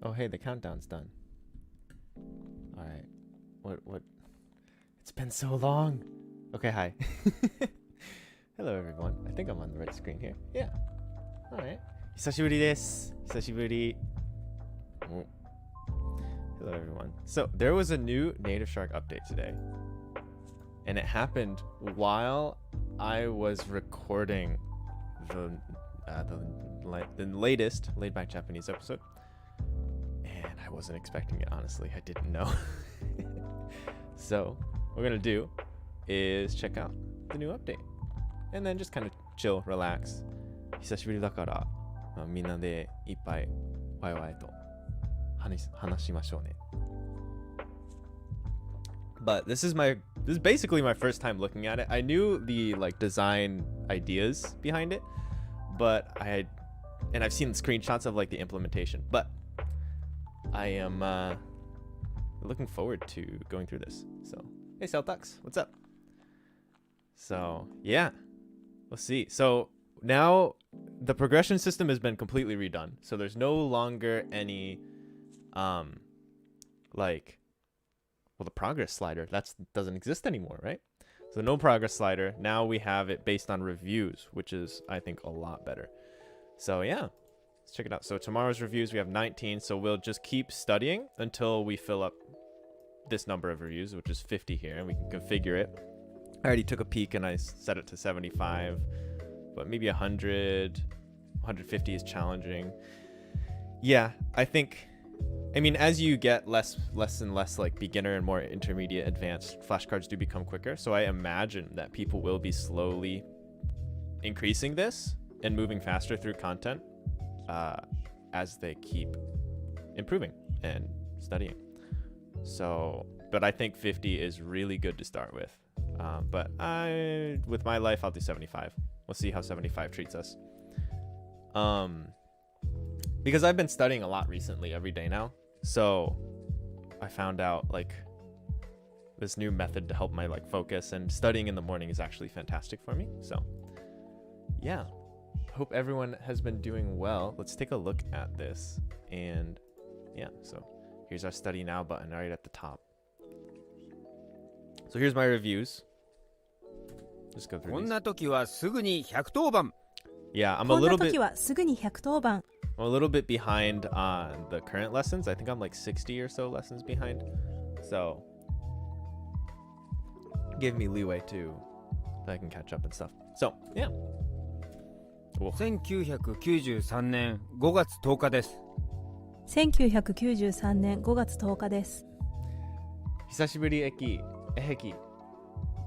Oh, hey, the countdown's done. All right. What? It's been so long. Okay, hi. Hello, everyone. I think I'm on the right screen here. Yeah. All right. 久しぶりです。久しぶり。Oh. Hello, everyone. So there was a new NativShark update today, and it happened while I was recording the latest Laid Back Japanese episode, and I wasn't expecting it, honestly. I didn't know. So what we're gonna do is check out the new update, and then just kind of chill, relax. 久しぶりだから、みんなでいっぱいワイワイと話しましょうね。But this is basically my first time looking at it. I knew the like design ideas behind it, but I've seen screenshots of like the implementation. But I am looking forward to going through this. So hey, Celtux, what's up? So yeah, let's see. So now the progression system has been completely redone. So there's no longer any the progress slider doesn't exist anymore, right? So no progress slider. Now we have it based on reviews, which is I think a lot better. So yeah, let's check it out. So tomorrow's reviews, we have 19. So we'll just keep studying until we fill up this number of reviews, which is 50 here, and we can configure it. I already took a peek and I set it to 75, but maybe 100, 150 is challenging. Yeah, I mean, as you get less and less like beginner and more intermediate advanced, flashcards do become quicker. So I imagine that people will be slowly increasing this and moving faster through content as they keep improving and studying. So, but I think 50 is really good to start with. But with my life, I'll do 75. We'll see how 75 treats us. Because I've been studying a lot recently every day now. So I found out like this new method to help my like focus, and studying in the morning is actually fantastic for me. So yeah, hope everyone has been doing well. Let's take a look at this. And yeah, so here's our study now button right at the top. So here's my reviews. Just go through these. Yeah, I'm a little bit behind on the current lessons. I think I'm like 60 or so lessons behind. So give me leeway too, so I can catch up and stuff. So yeah. Cool. 1993年5月10日です。1993年5月10日です。久しぶりEki.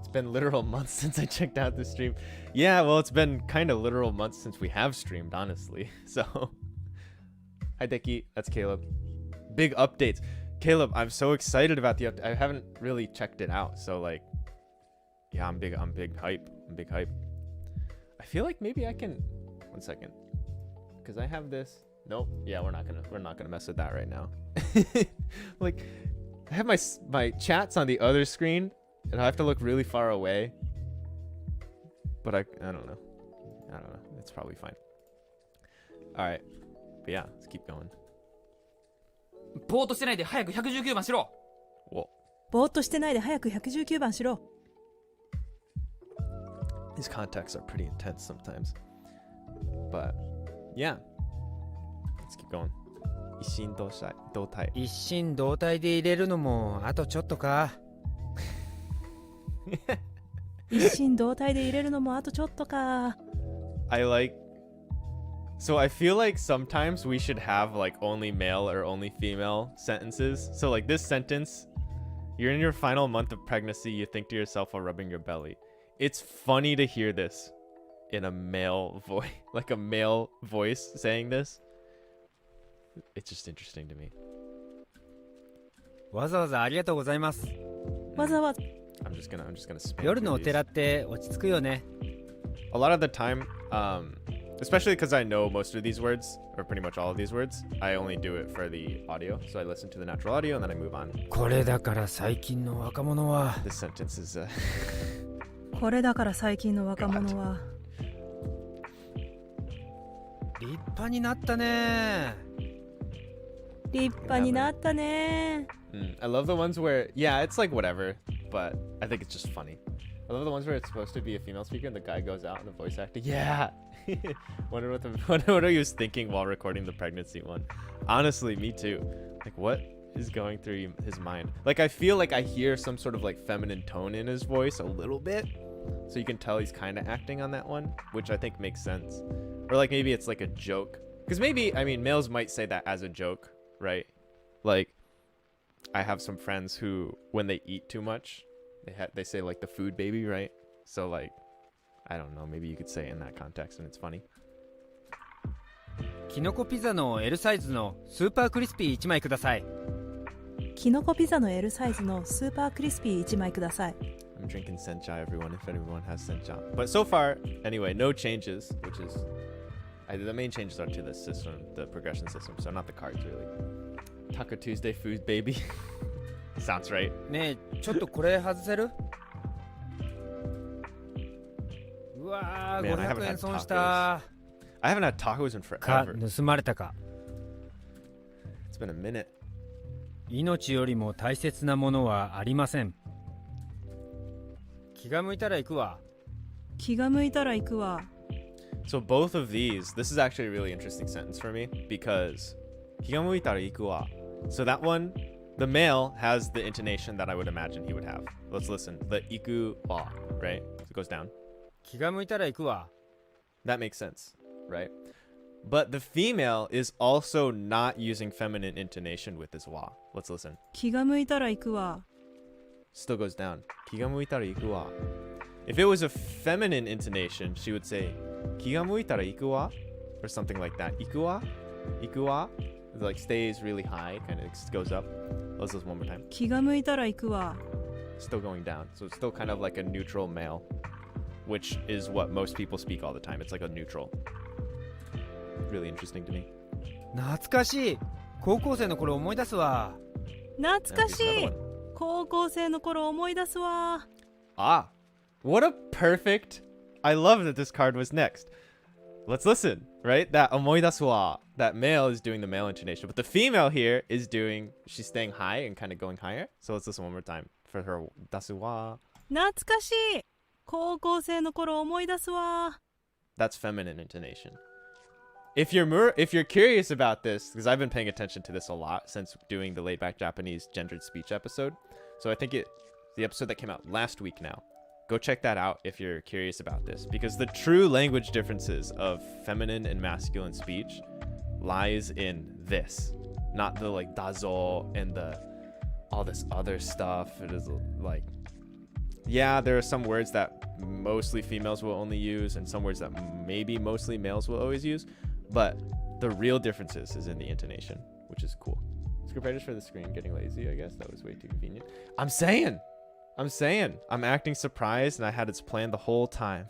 It's been literal months since I checked out the stream. Yeah, well, it's been kind of literal months since we have streamed, honestly. So, hi Deki, that's Caleb. Big updates. Caleb, I'm so excited about the update. I haven't really checked it out, so like, yeah, I'm big hype. I feel like maybe I can. 1 second, because I have this. Nope. Yeah, we're not gonna mess with that right now. Like, I have my chats on the other screen, and I have to look really far away. But I don't know. It's probably fine. All right. But yeah, let's keep going. ぼーっとしてないで早く119番しろ。ぼーっとしてないで早く119番しろ。These contexts are pretty intense sometimes. But yeah, let's keep going. 一心同体。一心同体で入れるのもあとちょっとか。一心同体で入れるのもあとちょっとか。So I feel like sometimes we should have like only male or only female sentences. So like this sentence, you're in your final month of pregnancy, you think to yourself while rubbing your belly. It's funny to hear this in a male voice, like a male voice saying this. It's just interesting to me. わざわざありがとうございます。わざわざ。I'm just gonna spam 夜のお through 寺 these. って落ち着くよね。A lot of the time, especially because I know most of these words, or pretty much all of these words, I only do it for the audio. So I listen to the natural audio and then I move on. これだから最近の若者は。This sentence is これだから最近の若者は。立派になったね。立派になったね。 I love the ones where, yeah, it's like whatever, but I think it's just funny. I love the ones where it's supposed to be a female speaker and the guy goes out and the voice acting. Yeah. Wonder what he was thinking while recording the pregnancy one. Honestly, me too. Like, what is going through his mind? Like, I feel like I hear some sort of like feminine tone in his voice a little bit, so you can tell he's kind of acting on that one, which I think makes sense. Or like maybe it's like a joke, because maybe, I mean, males might say that as a joke, right? Like, I have some friends who, when they eat too much, they say like the food baby, right? So like, I don't know, maybe you could say it in that context and it's funny. キノコピザの L サイズのスーパークリスピー1枚ください。キノコピザの L サイズのスーパークリスピー1枚ください。 I'm drinking sencha, everyone, if anyone has sencha. But so far, anyway, no changes, which is... the main changes are to the system, the progression system, so not the cards, really. Taco Tuesday food baby. Sounds right. ねえ、ちょっとこれ外せる？うわー、 Man, I haven't 500 had 円損した。 I haven't had tacos in か、 forever. 盗まれたか。 It's been a minute. 命よりも大切なものはありません。気が向いたら行くわ。気が向いたら行くわ。 So both of these, this is actually a really interesting sentence for me, because 気が向いたら行くわ. So that one, the male has the intonation that I would imagine he would have. Let's listen. The 行くわ, right? It goes down. 気が向いたら行くわ。 That makes sense, right? But the female is also not using feminine intonation with this wa. Let's listen. 気が向いたら行くわ。 Still goes down. 気が向いたら行くわ. If it was a feminine intonation, she would say 気が向いたら行くわ or something like that. 行くわ? 行くわ? It like stays really high, kind of goes up. Let's listen one more time. 気が向いたら行くわ。 Still going down. So it's still kind of like a neutral male, which is what most people speak all the time. It's like a neutral. Really interesting to me. 懐かしい。高校生の頃思い出すわ。懐かし Here's another い。 one. 高校生の頃思い出すわ。 Ah, what a perfect... I love that this card was next. Let's listen, right? That omoidasu wa, that male is doing the male intonation, but the female here is doing, she's staying high and kind of going higher. So let's listen one more time for her dasu wa. 懐かしい。高校生の頃思い出すわ。 That's feminine intonation. If you're curious about this, because I've been paying attention to this a lot since doing the laid back Japanese gendered speech episode. So I think the episode that came out last week now. Go check that out if you're curious about this, because the true language differences of feminine and masculine speech lies in this, not the like dazo and the all this other stuff. It is like, yeah, there are some words that mostly females will only use and some words that maybe mostly males will always use, but the real differences is in the intonation, which is cool. Scriptwriters for the screen getting lazy, I guess. That was way too convenient. I'm saying. I'm acting surprised and I had it planned the whole time.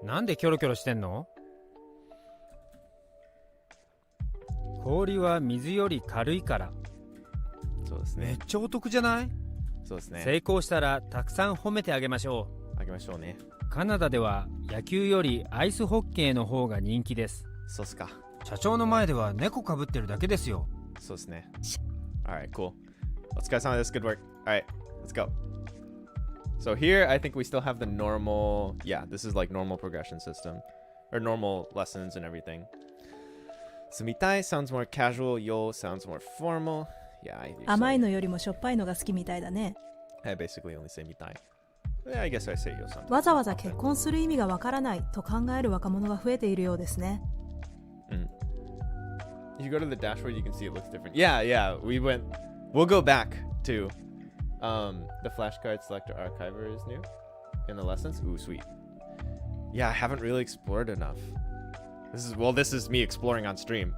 なんでキョロキョロしてんの？氷は水より軽いから。そうですね。めっちゃお得じゃない？そうですね。成功したらたくさん褒めてあげましょう。あげましょうね。カナダでは野球よりアイスホッケーの方が人気です。そうっすか。社長の前では猫かぶってるだけですよ。そうですね。Alright, cool. Let's get some of this good work. Alright, let's go. So here, I think we still have the normal... Yeah, this is like normal progression system. Or normal lessons and everything. Sumitai sounds more casual. Yo sounds more formal. Yeah, I do. 甘いのよりもしょっぱいのが好きみたいだね。 I basically only say mitai. Yeah, I guess I say yo sometimes. わざわざ結婚する意味がわからないと考える若者が増えているようですね。If you go to the dashboard, you can see it looks different. Yeah, we'll go back to the flashcard selector archiver is new in the lessons. Ooh, sweet. Yeah, I haven't really explored enough. This is me exploring on stream.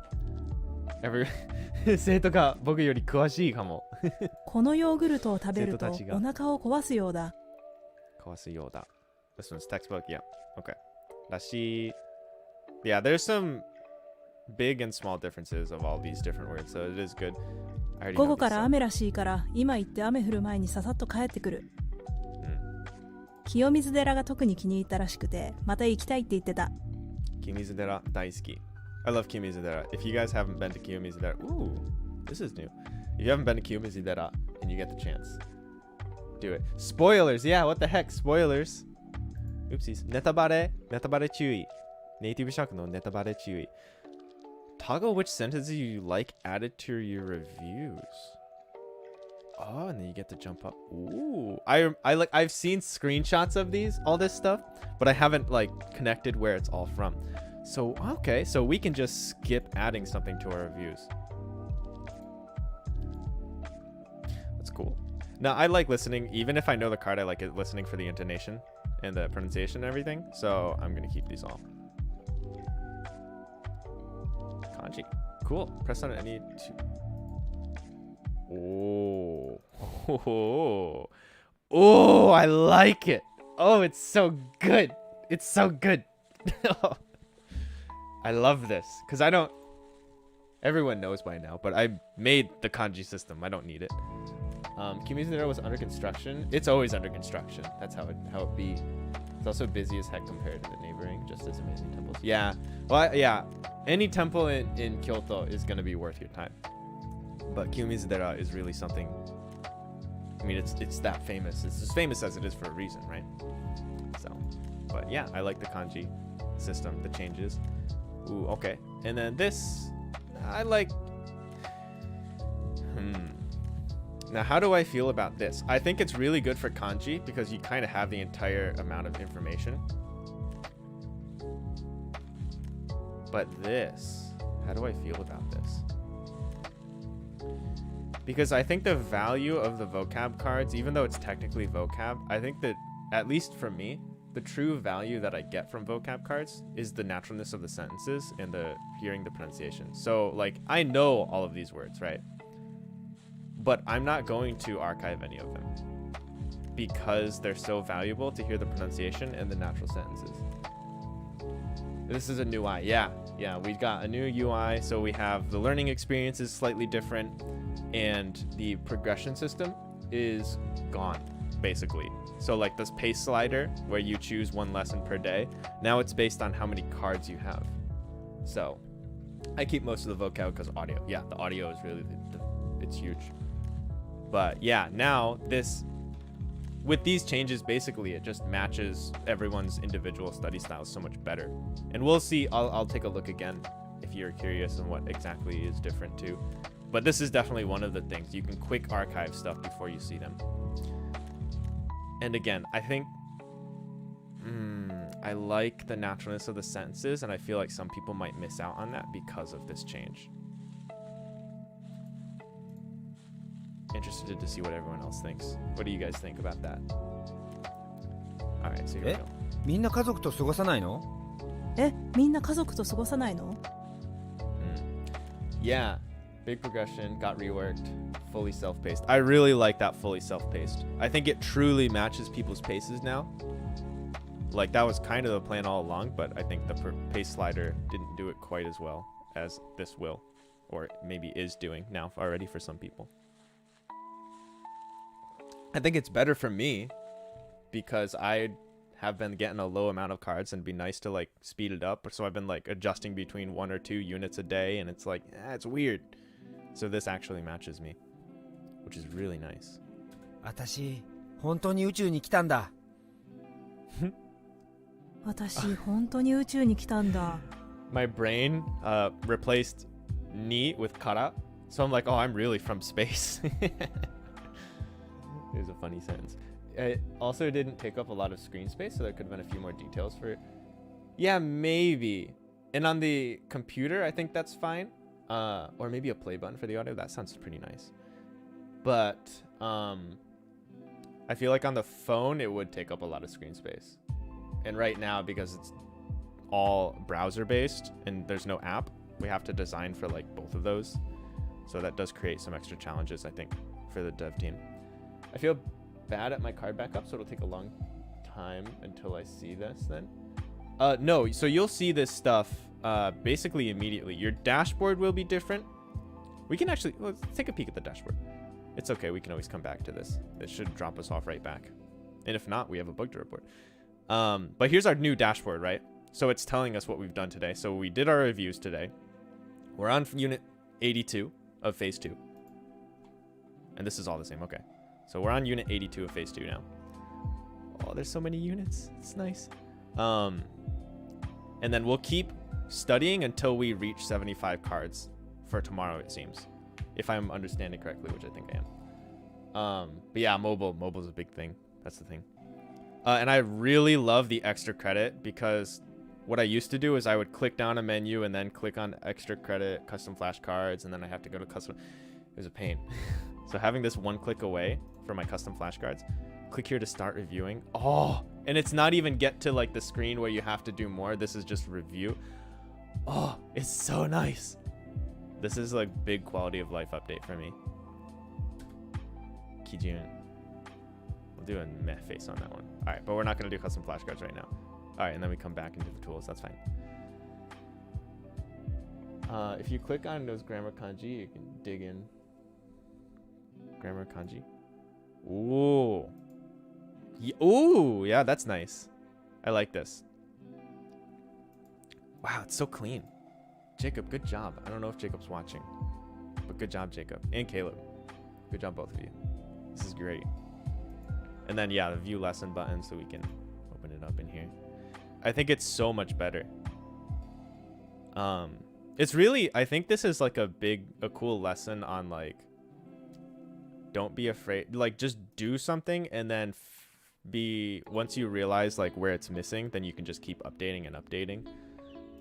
生徒が僕より詳しいかも。このヨーグルトを食べるとお腹を壊すようだ。壊すようだ。This one's textbook, yeah. Okay. らしい。Yeah, there's some big and small differences of all these different words, so it is good. 午後から雨らしいから今行って雨降る前にささっと帰ってくる。清水寺が特に気に入ったらしくてまた行きたいって言ってた。清水寺大好き。I love Kimizudera. If you guys haven't been to Kimizudera, ooh, this is new. If you haven't been to Kimizudera and you get the chance, do it. Spoilers, yeah, what the heck, spoilers. Oopsies. Netabare chui. NativShark no netabare chui. Toggle which sentences you like added to your reviews. Oh, and then you get to jump up. Ooh, I've seen screenshots of all this stuff, but I haven't like connected where it's all from. So okay, so we can just skip adding something to our reviews. That's cool. Now I like listening, even if I know the card, I like it listening for the intonation and the pronunciation and everything. So I'm gonna keep these all. Kanji, cool. Press on any two. Oh, oh, I like it. Oh, it's so good. It's so good. I love this because everyone knows by now, but I made the kanji system. I don't need it. Kimizudera was under construction. It's always under construction. That's how it be. It's also busy as heck compared to the neighboring, just as amazing temples. Yeah, well, yeah. Any temple in Kyoto is gonna be worth your time. But Kimizudera is really something. I mean, it's that famous. It's as famous as it is for a reason, right? So, but yeah, I like the kanji system, the changes. Ooh, okay. And then this, I like. Now, how do I feel about this? I think it's really good for kanji because you kind of have the entire amount of information. But this, how do I feel about this? Because I think the value of the vocab cards, even though it's technically vocab, I think that, at least for me, the true value that I get from vocab cards is the naturalness of the sentences and the hearing the pronunciation. So, like, I know all of these words, right? But I'm not going to archive any of them because they're so valuable to hear the pronunciation and the natural sentences. This is a new UI. Yeah, we got a new UI. So we have the learning experience is slightly different and the progression system is gone, basically. So like this pace slider where you choose one lesson per day, now it's based on how many cards you have. So I keep most of the vocab because audio. Yeah, the audio is really, it's huge. But yeah, now with these changes, basically it just matches everyone's individual study styles so much better. And we'll see, I'll take a look again if you're curious on what exactly is different too. But this is definitely one of the things. You can quick archive stuff before you see them. And again, I think I like the naturalness of the sentences, and I feel like some people might miss out on that because of this change. Interested to see what everyone else thinks. What do you guys think about that? All right, so here we go. みんな家族と過ごさないの？みんな家族と過ごさないの？ Yeah, big progression, got reworked, fully self-paced. I really like that fully self-paced. I think it truly matches people's paces now. Like that was kind of the plan all along, but I think the pace slider didn't do it quite as well as this will, or maybe is doing now already for some people. I think it's better for me because I have been getting a low amount of cards and it'd be nice to like speed it up. So I've been like adjusting between 1 or 2 units a day and it's like, it's weird. So this actually matches me, which is really nice. 私、本当に宇宙に来たんだ。私、本当に宇宙に来たんだ。My brain replaced ni with kara. So I'm like, oh, I'm really from space. It was a funny sentence. It also didn't take up a lot of screen space, so there could have been a few more details for it. Yeah, maybe. And on the computer, I think that's fine. Or maybe a play button for the audio. That sounds pretty nice. But I feel like on the phone, it would take up a lot of screen space. And right now, because it's all browser-based and there's no app, we have to design for like both of those. So that does create some extra challenges, I think, for the dev team. I feel bad at my card backup, so it'll take a long time until I see this then. No, so you'll see this stuff basically immediately. Your dashboard will be different. We can actually, let's take a peek at the dashboard. It's okay, we can always come back to this. It should drop us off right back. And if not, we have a bug to report. But here's our new dashboard, right? So it's telling us what we've done today. So we did our reviews today. We're on unit 82 of phase 2. And this is all the same. Okay. So we're on unit 82 of phase 2 now. Oh, there's so many units. It's nice. And then we'll keep studying until we reach 75 cards for tomorrow, it seems. If I'm understanding correctly, which I think I am. But yeah, mobile's a big thing. That's the thing. And I really love the extra credit, because what I used to do is I would click down a menu and then click on extra credit, custom flashcards, and then I have to go to custom. It was a pain. So having this one click away for my custom flashcards, click here to start reviewing. Oh, and it's not even get to like the screen where you have to do more. This is just review. Oh, it's so nice. This is like big quality of life update for me. Kijun. We'll do a meh face on that one. All right, but we're not going to do custom flashcards right now. All right, and then we come back into the tools. That's fine. If you click on those grammar kanji, you can dig in. Grammar kanji. Ooh. Ooh, yeah, that's nice. I like this. Wow, it's so clean. Jacob, good job. I don't know if Jacob's watching, but good job, Jacob. And Caleb. Good job, both of you. This is great. And then, yeah, the view lesson button so we can open it up in here. I think it's so much better. It's really, I think this is like a cool lesson on like, don't be afraid, like just do something, and then once you realize like where it's missing, then you can just keep updating and updating.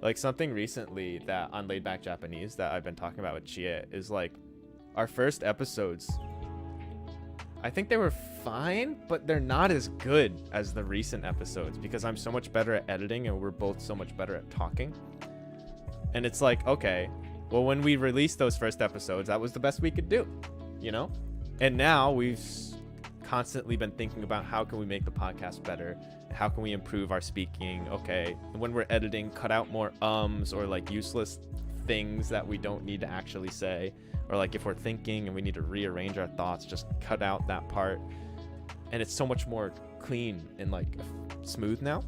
Like something recently that on Laid Back Japanese that I've been talking about with Chie is like our first episodes. I think they were fine, but they're not as good as the recent episodes because I'm so much better at editing and we're both so much better at talking. And it's like, okay, well, when we released those first episodes, that was the best we could do, you know? And now we've constantly been thinking about how can we make the podcast better? How can we improve our speaking? Okay, when we're editing, cut out more ums or like useless things that we don't need to actually say. Or like if we're thinking and we need to rearrange our thoughts, just cut out that part. And it's so much more clean and like smooth now.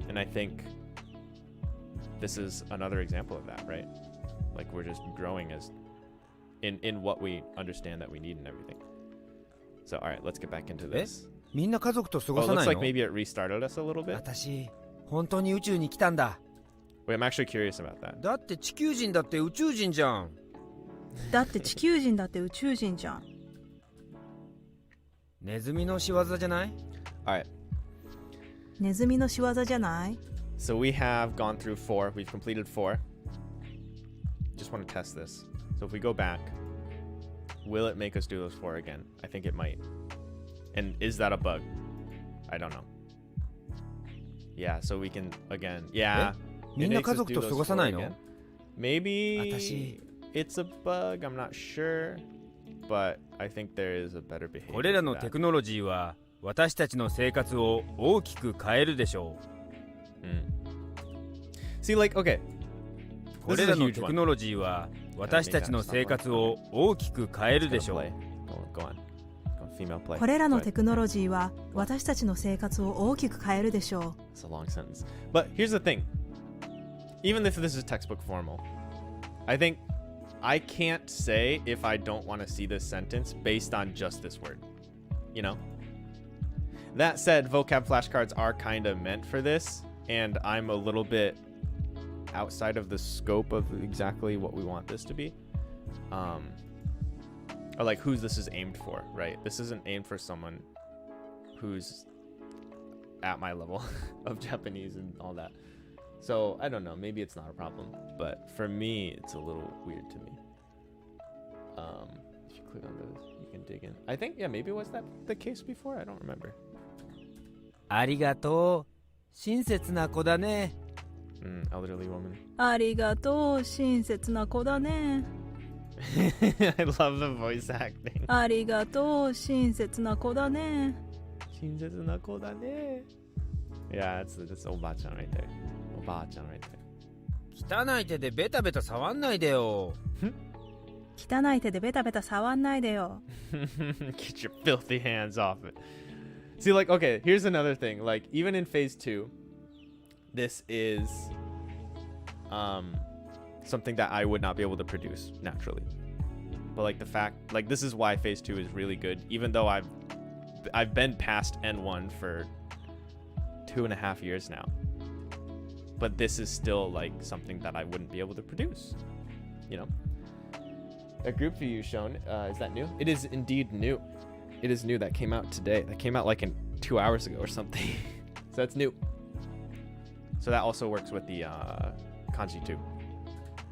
And I think this is another example of that, right? Like we're just growing as in what we understand that we need and everything. So all right, let's get back into this. みんな家族と過ご Oh, さ it な looks い like の maybe it restarted us a little bit. 私、本当に宇宙に来たんだ。 Wait, I'm actually curious about that. だって地球人だって宇宙人じゃん。だって地球人だって宇宙人じゃん。ネズミの仕業じゃない？ All right. ネズミの仕業じゃない？ So we have gone through 4. We've completed 4. Just want to test this. So if we go back, will it make us do those 4 again? I think it might. And is that a bug? I don't know. Yeah, so we can again. Yeah. みんな家族と過ごさないの？ Maybe 私 it's a bug. I'm not sure. But I think there is a better behavior. これらの for テ that. クノロジーは私たちの生活を大きく変えるでしょ See, like, okay. う。これらのテクノロジーは私たちの生活を大きく変えるでしょう。 Go on. Female play. これらのテクノロジーは私たちの生活を大きく変えるでしょ It's a long sentence. But here's the thing. Even if this is textbook formal, I think I can't say if I don't want to see this sentence based on just this word. You know? That said, vocab flashcards are kind of meant for this, and I'm a little bit outside of the scope of exactly what we want this to be. Or like who this is aimed for, right? This isn't aimed for someone who's at my level of Japanese and all that. So I don't know, maybe it's not a problem, but for me it's a little weird to me. If you click on those, you can dig in. I think, yeah, maybe was that the case before? I don't remember. ありがとう。親切な子だね。Elderly woman. う。ありがとう、親切な子だね。I love the voice acting. ありがとう、親切な子だね。 Yeah, that's Oba-chan right there. Oba-chan right there. 汚い手でベタベタ触んないでよ。汚い手でベタベタ触んないでよ。 Get your filthy hands off it. See, like, okay, here's another thing. Like, even in phase 2, this is something that I would not be able to produce naturally. But like the fact, like this is why phase 2 is really good, even though I've been past N1 for 2.5 years now. But this is still like something that I wouldn't be able to produce, you know. A group view shown, is that new? It is indeed new. It is new. That came out today. That came out like in 2 hours ago or something. So that's new. So that also works with the kanji too.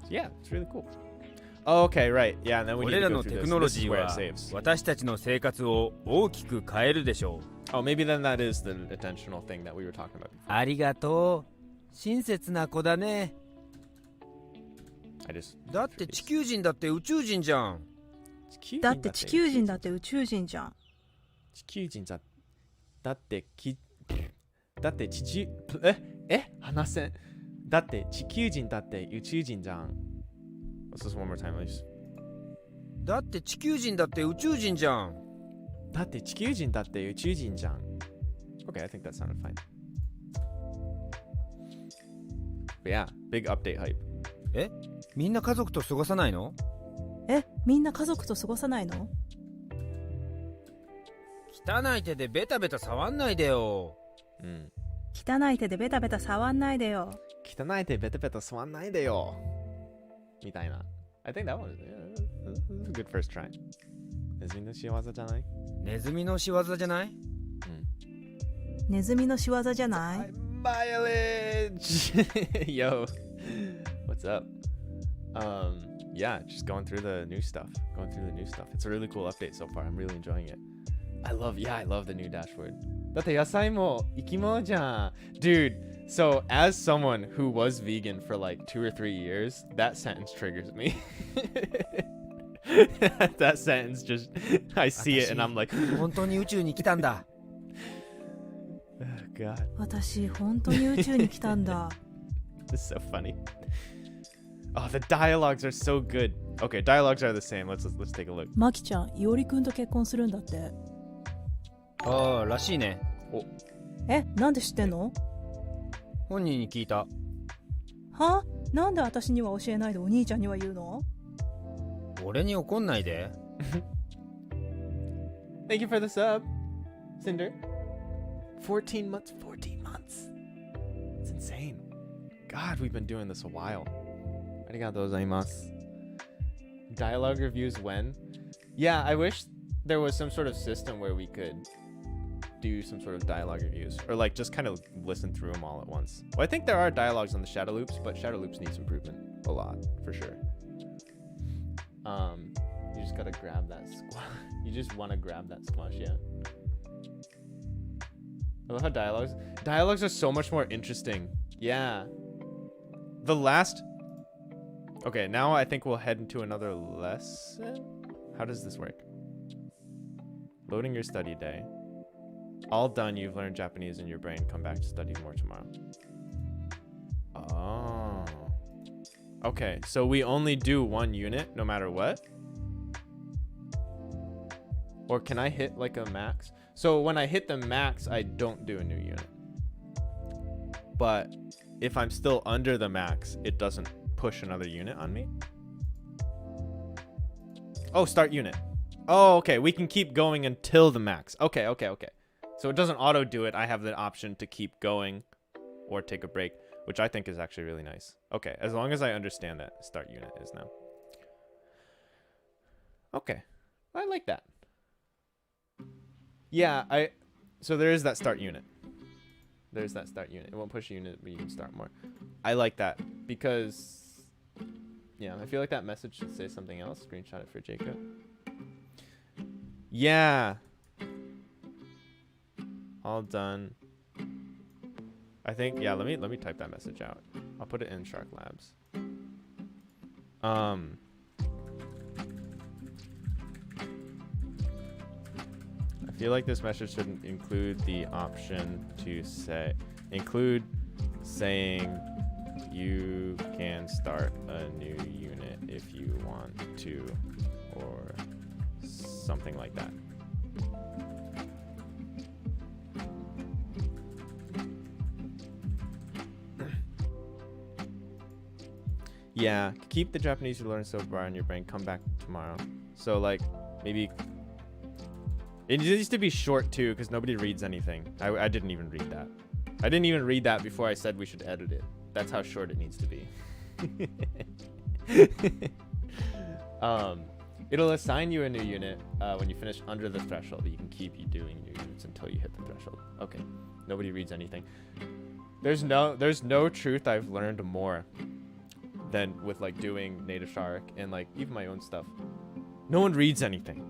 So yeah, it's really cool. Oh, okay, right. Yeah, and then we need to go through this. This is where it saves. 私たちの生活を大きく変えるでしょう。 Oh, maybe then that is the intentional thing that we were talking about before. ありがとう。親切な子だね。 だって地球人だって宇宙人じゃん。だって地球人だって宇宙人じゃん。地球人だって地球話せん。だって地球人だって宇宙人じゃん。Let's just one more time, please. だって地球人だって宇宙人じゃん。だって地球人だって宇宙人じゃん。Okay, I think that sounded fine. But yeah, big update hype. みんな家族と過ごさないの？みんな家族と過ごさないの？汚い手でベタベタ触んないでよ。汚い手でベタベタ触んないでよ。汚い手ベタベタ触んないでよ。みたいな。I think that one is a good first try. ネズミの仕業じゃない？ネズミの仕業じゃない？ネズミの仕業じゃない？ Mileage! Yo, what's up? Yeah, just going through the new stuff. It's a really cool update so far. I'm really enjoying it. I love the new dashboard. だって野菜も生き物じゃん。Dude, so as someone who was vegan for like 2 or 3 years, that sentence triggers me. That sentence just, I see it and I'm like, 本当に宇宙に来たんだ。Oh God. 私本当に宇宙に来たんだ。This is so funny. Oh, the dialogues are so good. Okay, dialogues are the same. Let's take a look. マキちゃん、いおりくんと結婚するんだって。ああ、らしいね。なんで知ってんの？本人に聞いた。は？なんで私には教えないでお兄ちゃんには言うの？俺に怒んないで。Thank you for the sub, Cinder. 14 months. It's insane. God, we've been doing this a while. Arigatou gozaimasu. Dialogue reviews when? Yeah, I wish there was some sort of system where we could do some sort of dialogue reviews, or like just kind of listen through them all at once. Well, I think there are dialogues on the shadow loops, but shadow loops needs improvement a lot for sure. You just gotta grab that squash. You just want to grab that squash, yeah. I love how dialogues are so much more interesting. Yeah. The last. Okay, now I think we'll head into another lesson. How does this work? Loading your study day. All done, you've learned Japanese in your brain. Come back to study more tomorrow. Oh. Okay, so we only do one unit no matter what? Or can I hit like a max? So when I hit the max, I don't do a new unit. But if I'm still under the max, it doesn't push another unit on me. Oh, start unit. Oh, okay. We can keep going until the max. Okay. So it doesn't auto do it. I have the option to keep going or take a break, which I think is actually really nice. Okay, as long as I understand that start unit is now. Okay, I like that. Yeah, so there is that start unit. There's that start unit. It won't push a unit, but you can start more. I like that because, yeah, I feel like that message should say something else. Screenshot it for Jacob. Yeah. All done. I think, yeah, let me type that message out. I'll put it in Shark Labs. I feel like this message should include the option to include saying you can start a new unit if you want to, or something like that. Yeah, keep the Japanese you learned so far in your brain. Come back tomorrow. So like maybe it needs to be short too, because nobody reads anything. I didn't even read that. I didn't even read that before I said we should edit it. That's how short it needs to be. It'll assign you a new unit when you finish under the threshold. You can keep doing new units until you hit the threshold. Okay. Nobody reads anything. There's no truth I've learned more than with like doing NativShark and like even my own stuff. No one reads anything.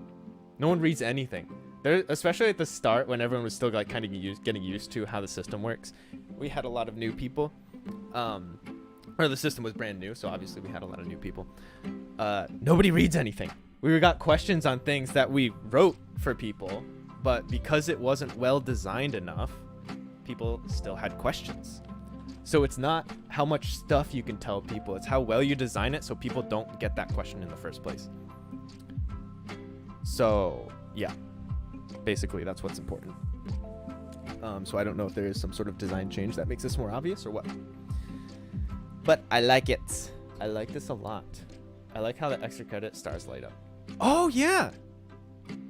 No one reads anything. There, especially at the start when everyone was still like kind of getting used to how the system works. We had a lot of new people. Or the system was brand new, so obviously we had a lot of new people. Nobody reads anything. We got questions on things that we wrote for people, but because it wasn't well designed enough, people still had questions. So it's not how much stuff you can tell people, it's how well you design it so people don't get that question in the first place. So yeah, basically that's what's important. So I don't know if there is some sort of design change that makes this more obvious or what. But I like it. I like this a lot. I like how the extra credit stars light up. Oh yeah,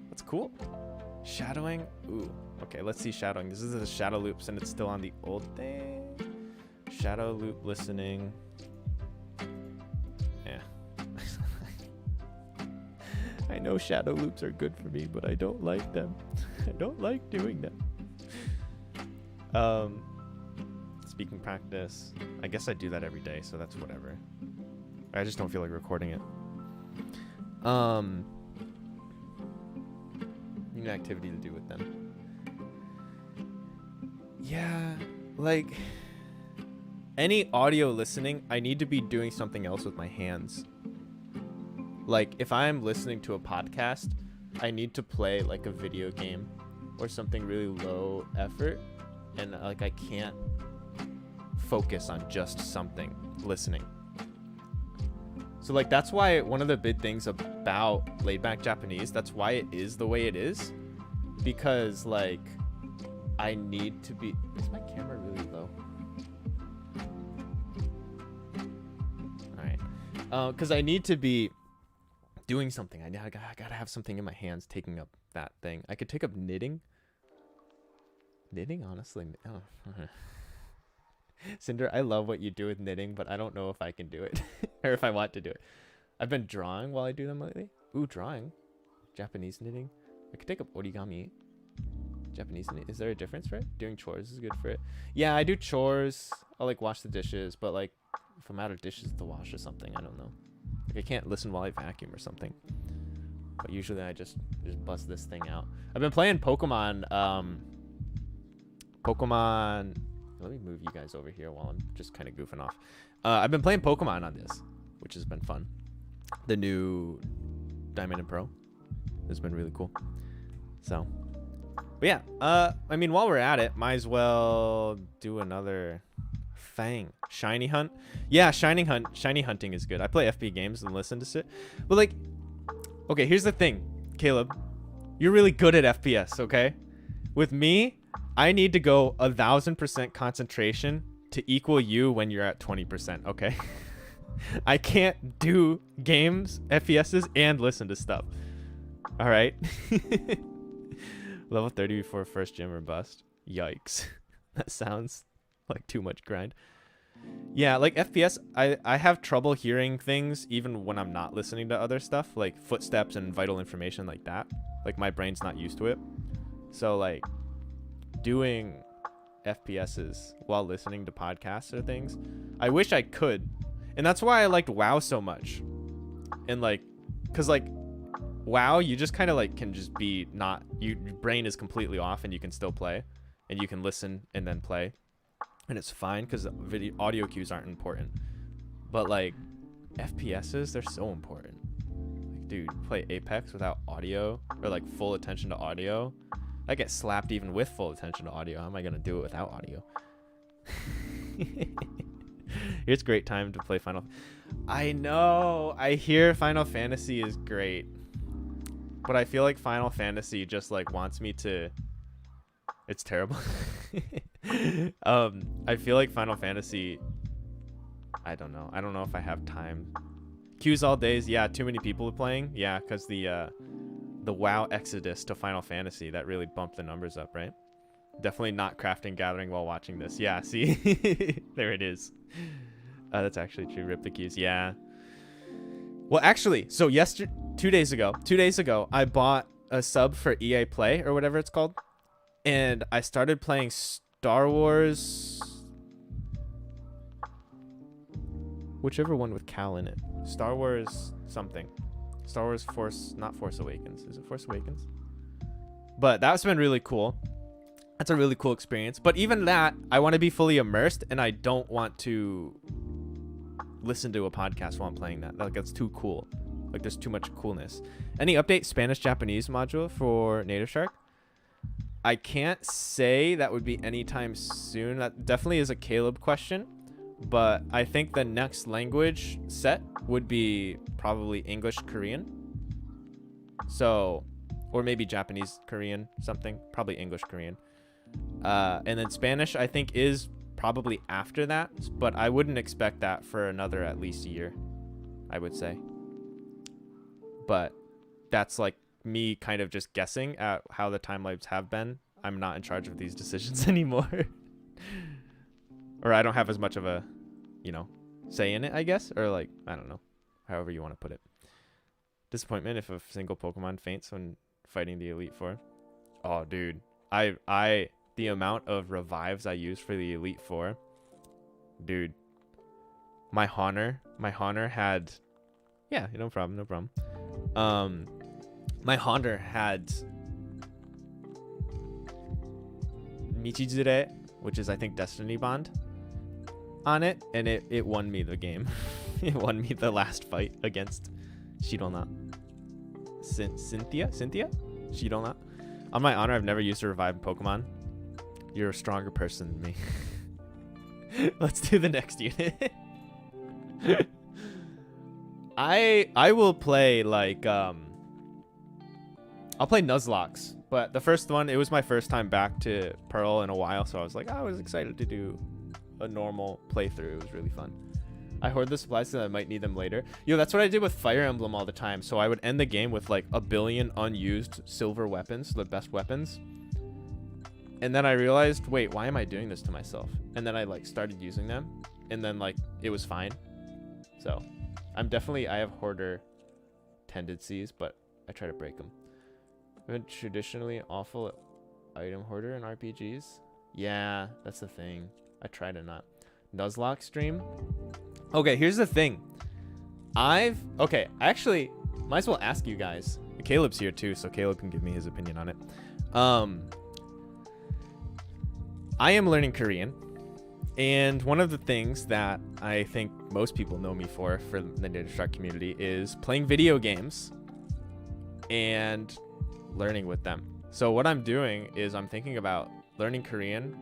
that's cool. Shadowing. Ooh. Okay, let's see shadowing. This is the shadow loops and it's still on the old thing. Shadow loop listening. Yeah. I know shadow loops are good for me, but I don't like them. I don't like doing them. Speaking practice. I guess I do that every day, so that's whatever. I just don't feel like recording it. Need an activity to do with them. Yeah, like any audio listening, I need to be doing something else with my hands. Like if I'm listening to a podcast, I need to play like a video game or something really low effort, and like I can't focus on just something listening. So like that's why one of the big things about laid back Japanese, that's why it is the way it is, because like I need to be. Is my camera really low? All right, because I need to be doing something. I gotta have something in my hands taking up that thing. I could take up knitting. Knitting, honestly. Oh. Cinder, I love what you do with knitting, but I don't know if I can do it or if I want to do it. I've been drawing while I do them lately. Ooh, drawing. Japanese knitting. I could take up origami. Japanese knitting. Is there a difference for it? Doing chores is good for it. Yeah, I do chores. I'll like wash the dishes, but like if I'm out of dishes to wash or something, I don't know. Like I can't listen while I vacuum or something. But usually I just bust this thing out. I've been playing Pokemon. Let me move you guys over here while I'm just kind of goofing off. I've been playing Pokemon on this, which has been fun. The new Diamond and Pro has been really cool. So, but yeah, I mean, while we're at it, might as well do another thing. Shiny hunt. Yeah, shiny hunting is good. I play FP games and listen to shit. But like, okay, here's the thing, Caleb. You're really good at FPS, okay? With me, I need to go 1,000% concentration to equal you when you're at 20%, okay? I can't do games, FPSs, and listen to stuff. All right? Level 30 before first gym or bust. Yikes. That sounds like too much grind. Yeah, like FPS, I have trouble hearing things even when I'm not listening to other stuff, like footsteps and vital information like that. Like my brain's not used to it. So like doing FPSs while listening to podcasts or things, I wish I could. And that's why I liked WoW so much. And like, cause like WoW, you just kind of like can just be not, your brain is completely off and you can still play and you can listen and then play. And it's fine because video audio cues aren't important. But like FPSs, they're so important. Like, dude, play Apex without audio or like full attention to audio. I get slapped even with full attention to audio. How am I gonna do it without audio? It's a great time to play Final. I know. I hear Final Fantasy is great, but I feel like Final Fantasy just like wants me to. It's terrible. I feel like Final Fantasy. I don't know. I don't know if I have time. Queues all days. Yeah, too many people playing. Yeah, because the WoW exodus to Final Fantasy, that really bumped the numbers up, right? Definitely not crafting gathering while watching this. Yeah, see? There it is. That's actually true. Rip the queues. Yeah. Well, actually, so 2 days ago, I bought a sub for EA Play or whatever it's called. And I started playing Star Wars... Whichever one with Cal in it. Star Wars something. Star Wars Force... Not Force Awakens. Is it Force Awakens? But that's been really cool. That's a really cool experience. But even that, I want to be fully immersed, and I don't want to listen to a podcast while I'm playing that. Like, that's too cool. Like, there's too much coolness. Any update Spanish-Japanese module for NativShark? I can't say that would be anytime soon. That definitely is a Caleb question. But I think the next language set would be probably English-Korean. So, or maybe Japanese-Korean, something. Probably English-Korean. And then Spanish, I think, is probably after that. But I wouldn't expect that for another at least year, I would say. But that's like me kind of just guessing at how the timelines have been. I'm not in charge of these decisions anymore. Or I don't have as much of a, say in it, I guess. Or like, I don't know. However you want to put it. Disappointment if a single Pokemon faints when fighting the Elite Four. Oh, dude. The amount of revives I use for the Elite Four. Dude. My Honor had... Yeah, no problem. My Honor had... Michizure, which is, I think, Destiny Bond on it, and it won me the game. It won me the last fight against Shirona. Cynthia? Shirona? On my honor, I've never used a revive Pokemon. You're a stronger person than me. Let's do the next unit. I will play like I'll play Nuzlocke, but the first one, it was my first time back to Pearl in a while, so I was like, I was excited to do a normal playthrough. It was really fun. I hoard the supplies so I might need them later. Yo, that's what I did with Fire Emblem all the time. So I would end the game with like 1 billion unused silver weapons, the best weapons. And then I realized, wait, why am I doing this to myself? And then I like started using them, and then like it was fine. So I have hoarder tendencies, but I try to break them. I've been traditionally awful item hoarder in RPGs. Yeah, that's the thing. I try to not. Nuzlocke stream. Okay, here's the thing. I actually might as well ask you guys. Caleb's here too, so Caleb can give me his opinion on it. I am learning Korean, and one of the things that I think most people know me for the NativShark community is playing video games and learning with them. So what I'm doing is I'm thinking about learning Korean,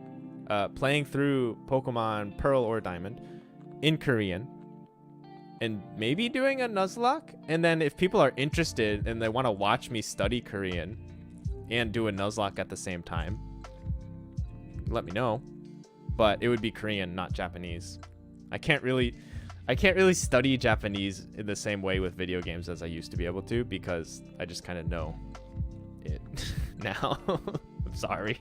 playing through Pokemon Pearl or Diamond in Korean, and maybe doing a Nuzlocke. And then if people are interested and they want to watch me study Korean and do a Nuzlocke at the same time, let me know. But it would be Korean, not Japanese. I can't really study Japanese in the same way with video games as I used to be able to, because I just kind of know it now. I'm sorry.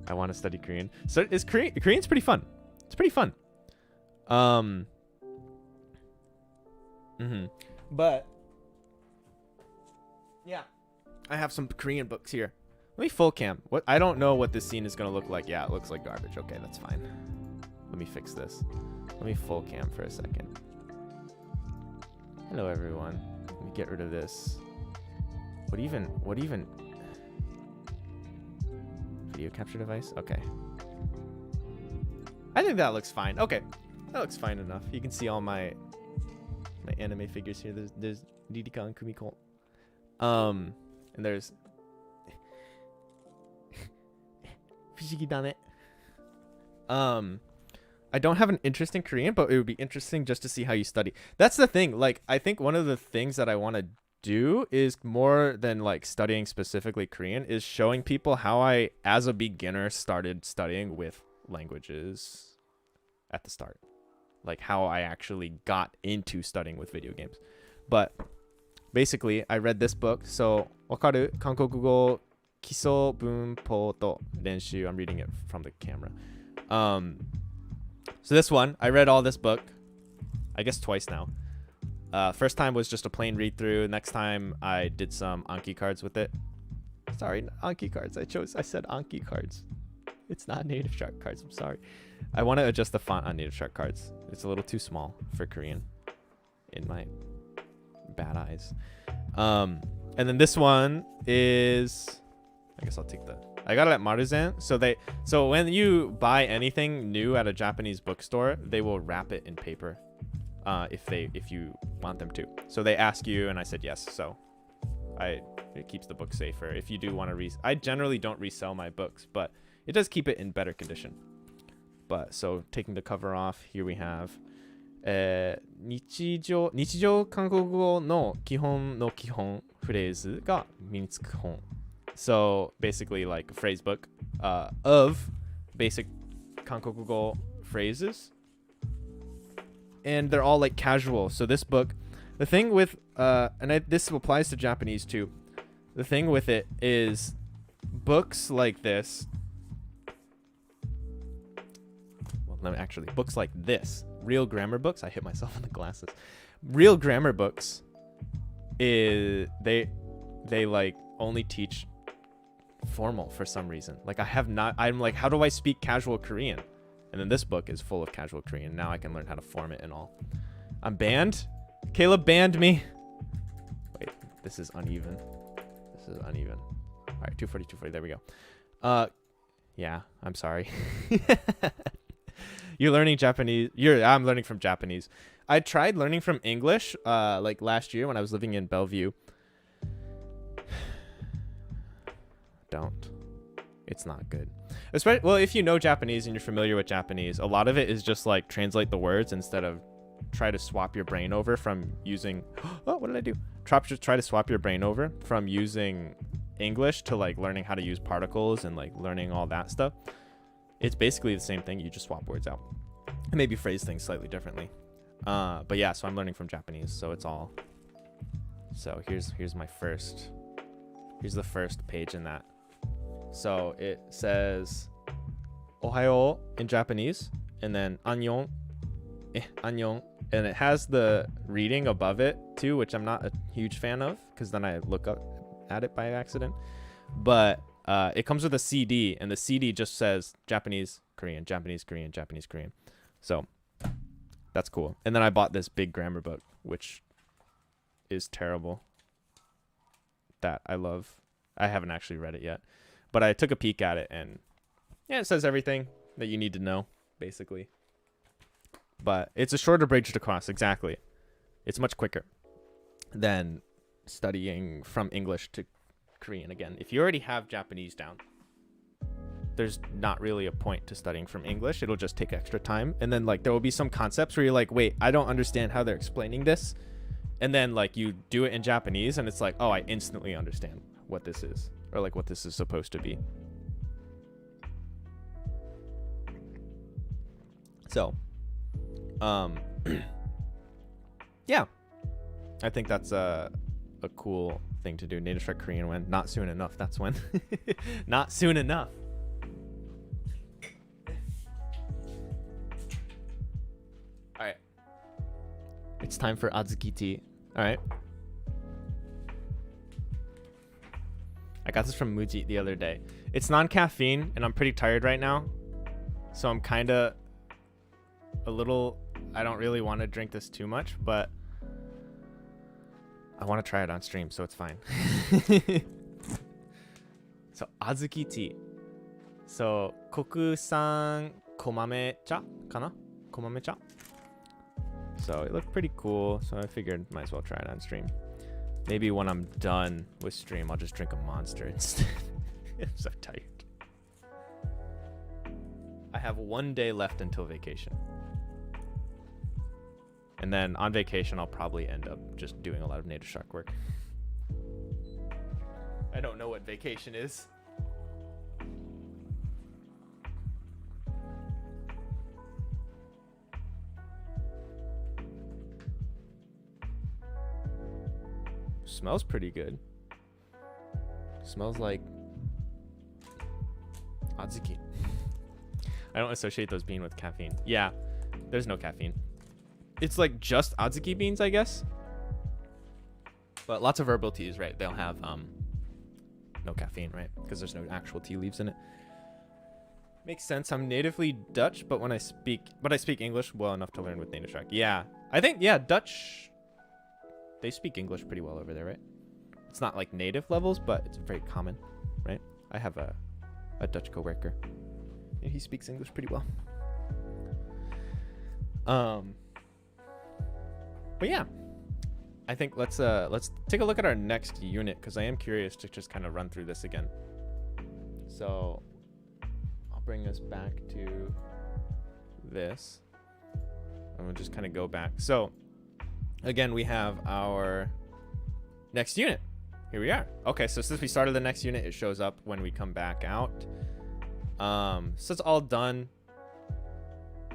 I want to study Korean. So Korean's pretty fun. It's pretty fun. But yeah, I have some Korean books here. Let me full cam. What? I don't know what this scene is gonna look like. Yeah, it looks like garbage. Okay, that's fine. Let me fix this. Let me full cam for a second. Hello, everyone. Let me get rid of this. What even? Video capture device? Okay. I think that looks fine. Okay. That looks fine enough. You can see all my anime figures here. There's Ririka and Kumiko. And there's Fushigi Dane. I don't have an interest in Korean, but it would be interesting just to see how you study. That's the thing. Like, I think one of the things that I want to do is, more than like studying specifically Korean, is showing people how I, as a beginner, started studying with languages at the start. like how I actually got into studying with video games. But basically, I read this book. So, わかる? 韓国語基礎文法と練習. I'm reading it from the camera. So this one, I read all this book, I guess twice now. First time was just a plain read through. Next time I did some Anki cards with it. Sorry, Anki cards. I said Anki cards. It's not NativShark cards. I'm sorry. I want to adjust the font on NativShark cards. It's a little too small for Korean in my bad eyes. And then this one is, I guess I'll take I got it at Maruzen. So when you buy anything new at a Japanese bookstore, they will wrap it in paper, if you want them to. So they ask you, and I said yes. So it keeps the book safer. If you do want to I generally don't resell my books, but it does keep it in better condition. But so taking the cover off, here we have 日常韓国語の基本の基本フレーズが身につく本. So basically like a phrase book of basic 韓国語 phrases. And they're all like casual. So this book, the thing with this applies to Japanese too. The thing with it is books like this. Well, books like this, real grammar books. I hit myself in the glasses. Real grammar books is they like only teach formal for some reason. Like I'm like, how do I speak casual Korean? And then this book is full of casual Korean. Now I can learn how to form it and all. I'm banned. Caleb banned me. Wait, this is uneven. All right, 240. There we go. Yeah, I'm sorry. You're learning Japanese. I'm learning from Japanese. I tried learning from English like last year when I was living in Bellevue. Don't. It's not good. Especially, well, if you know Japanese and you're familiar with Japanese, a lot of it is just like translate the words instead of try to swap your brain over from using oh, what did I do? Try to swap your brain over from using English to like learning how to use particles and like learning all that stuff. It's basically the same thing. You just swap words out and maybe phrase things slightly differently. But yeah, so I'm learning from Japanese, so it's all. So here's the first page in that. So it says Ohayo in Japanese, and then Annyeong, Annyeong, and it has the reading above it too, which I'm not a huge fan of because then I look up at it by accident. But it comes with a CD, and the CD just says Japanese, Korean, Japanese, Korean, Japanese, Korean. So that's cool. And then I bought this big grammar book, which is terrible. That I love. I haven't actually read it yet. But I took a peek at it, and yeah, it says everything that you need to know, basically. But it's a shorter bridge to cross, exactly. It's much quicker than studying from English to Korean again. If you already have Japanese down, there's not really a point to studying from English. It'll just take extra time. And then like there will be some concepts where you're like, wait, I don't understand how they're explaining this. And then like you do it in Japanese, and it's like, oh, I instantly understand what this is. Or like what this is supposed to be. So, yeah, I think that's a cool thing to do. NativShark Korean when not soon enough. That's when. Not soon enough. All right. It's time for Azuki tea. All right. I got this from Muji the other day. It's non-caffeine, and I'm pretty tired right now. So I'm kind of a little... I don't really want to drink this too much, but I want to try it on stream, so it's fine. So, Azuki tea. So, 国産 komame cha? Kana? Komame cha? So, it looked pretty cool, so I figured might as well try it on stream. Maybe when I'm done with stream, I'll just drink a Monster instead. I'm so tired. I have 1 day left until vacation. And then on vacation, I'll probably end up just doing a lot of NativShark work. I don't know what vacation is. Smells pretty good. Smells like Adzuki. I don't associate those being with caffeine. Yeah, there's no caffeine. It's like just Adzuki beans, I guess. But lots of herbal teas, right? They'll have no caffeine, right? Because there's no actual tea leaves in it. Makes sense. I'm natively Dutch, but I speak English well enough to learn with NativShark. Yeah, I think Dutch. They speak English pretty well over there, right? It's not like native levels, but it's very common, right? I have a Dutch coworker, and he speaks English pretty well. But yeah, I think let's take a look at our next unit, because I am curious to just kind of run through this again. So I'll bring us back to this, and we'll just kind of go back. So again, we have our next unit. Here we are. Okay, so since we started the next unit, it shows up when we come back out. So it's all done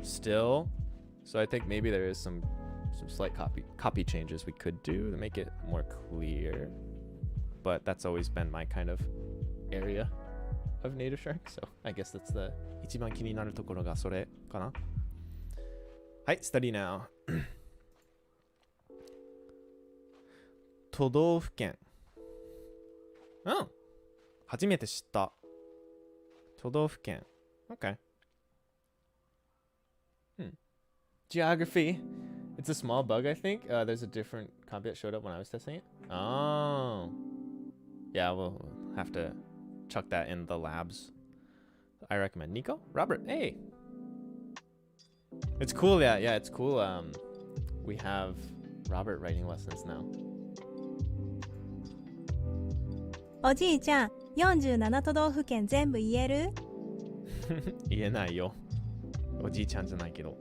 still. So I think maybe there is some slight copy changes we could do to make it more clear. But that's always been my kind of area of NativShark. So I guess that's the 一番気になるところがそれかな。はい、study now. 都道府県。初めて知った。都道府県。Okay. Geography. It's a small bug, I think. There's a different copy that showed up when I was testing it. Oh. Yeah, we'll have to chuck that in the labs. I recommend. Nico? Robert, hey. It's cool, yeah, it's cool. We have Robert writing lessons now. おじいちゃん、47都道府県全部言える？言えないよ。おじいちゃんじゃないけど。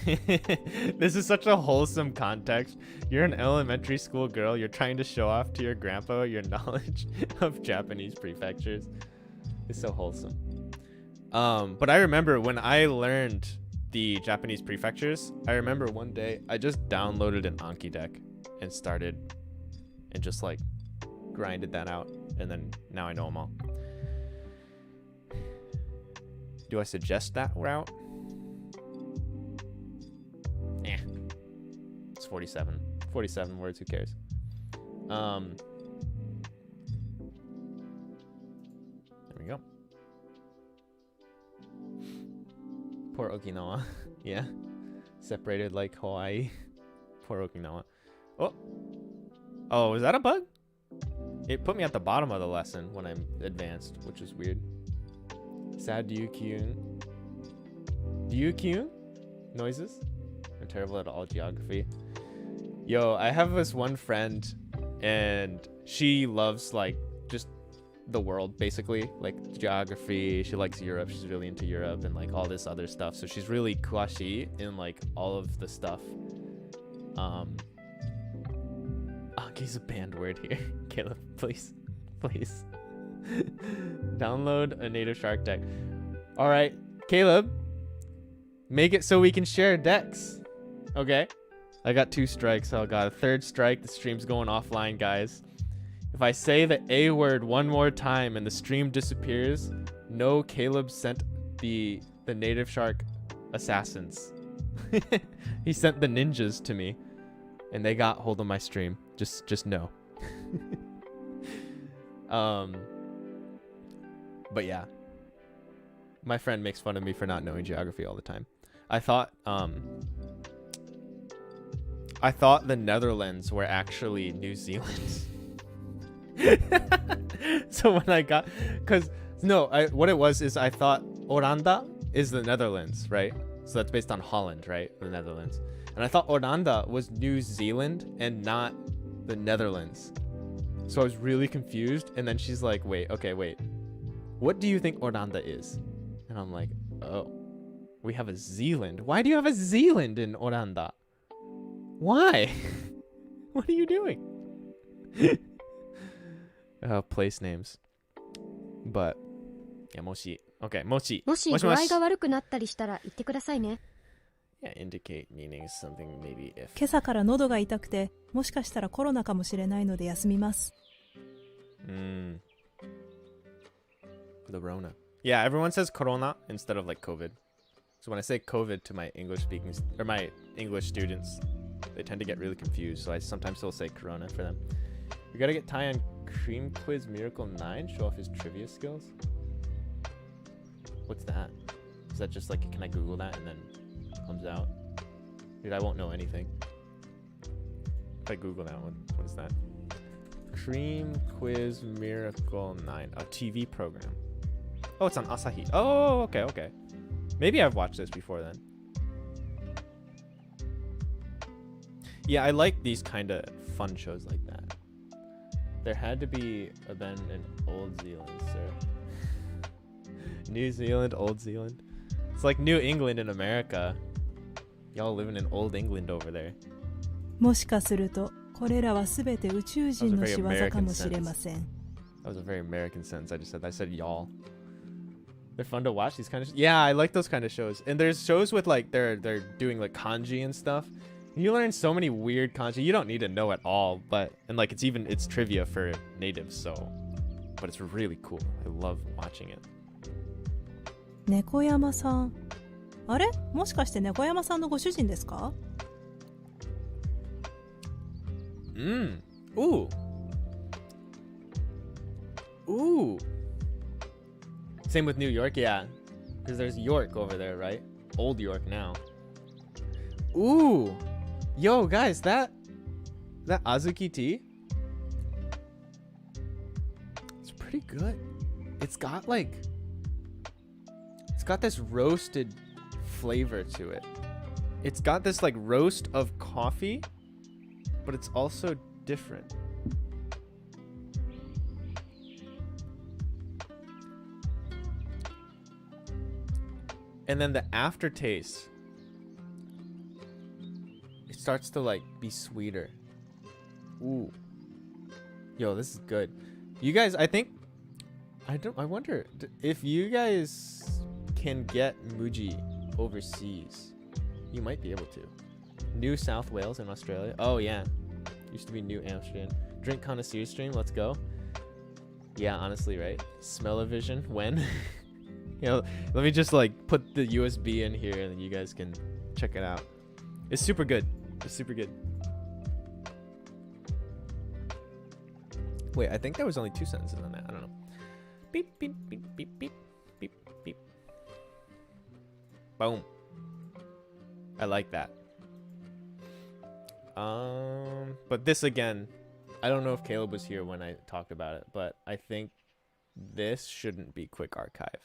This is such a wholesome context. You're an elementary school girl. You're trying to show off to your grandpa your knowledge of Japanese prefectures. It's so wholesome. But I remember when I learned the Japanese prefectures, I remember one day I just downloaded an Anki deck and started and just like grinded that out, and then now I know them all. Do I suggest that route? It's 47 words, who cares? There we go. Poor Okinawa. Yeah, separated like Hawaii. Poor Okinawa. Oh, is that a bug? It put me at the bottom of the lesson when I'm advanced, which is weird. Sad Ryukyun. Ryukyun? Noises? I'm terrible at all geography. Yo, I have this one friend, and she loves, like, just the world, basically. Like, geography. She likes Europe. She's really into Europe and, like, all this other stuff. So she's really kwashi in, like, all of the stuff. Anki's a banned word here. Caleb, please. Please. Download a NativShark deck. All right, Caleb. Make it so we can share decks. Okay? I got 2 strikes, so I got a 3rd strike. The stream's going offline, guys. If I say the A word one more time and the stream disappears, no, Caleb sent the NativShark assassins. He sent the ninjas to me, and they got hold of my stream. Just know. But yeah, my friend makes fun of me for not knowing geography all the time. I thought the Netherlands were actually New Zealand. So when I got, what it was is I thought Oranda is the Netherlands, right? So that's based on Holland, right? The Netherlands. And I thought Oranda was New Zealand and not the Netherlands. So I was really confused. And then she's like, wait. What do you think Oranda is? And I'm like, oh, we have a Zealand. Why do you have a Zealand in Oranda? Why? What are you doing? Place names. But, yeah, Moshi. Okay, Moshi. もし具合が悪くなったりしたら言ってくださいね。Yeah, indicate meaning something maybe if. 今朝から喉が痛くて、もしかしたらコロナかもしれないので休みます。The Rona. Yeah, everyone says corona instead of like COVID. So when I say COVID to my English speaking or my English students, they tend to get really confused. So I sometimes still say corona for them. We gotta get Ty on Cream Quiz Miracle 9, show off his trivia skills. What's that? Is that just like, can I Google that and then it comes out? Dude, I won't know anything. If I Google that one, what is that? Cream Quiz Miracle 9, a TV program. Oh, it's on Asahi. Oh, okay, okay. Maybe I've watched this before then. Yeah, I like these kind of fun shows like that. There had to be a Ben in Old Zealand, sir. New Zealand, Old Zealand. It's like New England in America. Y'all living in Old England over there. もしかすると、これらはすべて宇宙人の仕業かもしれません。That was a very American sentence I just said. I said y'all. They're fun to watch, these kind of yeah, I like those kind of shows. And there's shows with like they're doing like kanji and stuff. You learn so many weird kanji. You don't need to know it all, but and like it's trivia for natives, so but it's really cool. I love watching it. 猫山さん。あれ？もしかして猫山さんのご主人ですか？ Ooh. Ooh. Same with New York, yeah. Because there's York over there, right? Old York now. Ooh. Yo, guys, that Azuki tea, it's pretty good. It's got this roasted flavor to it. It's got this like roast of coffee, but it's also different. And then the aftertaste, it starts to like be sweeter. Ooh. Yo, this is good. You guys, I wonder if you guys can get Muji overseas. You might be able to. New South Wales in Australia. Oh yeah. Used to be New Amsterdam. Drink connoisseur stream, let's go. Yeah, honestly, right? Smell-o-vision, when? You know, let me just like put the USB in here and then you guys can check it out. It's super good. It's super good. Wait, I think there was only 2 sentences on that. I don't know. Beep, beep, beep, beep, beep, beep, beep. Boom. I like that. But this again, I don't know if Caleb was here when I talked about it, but I think this shouldn't be quick archive.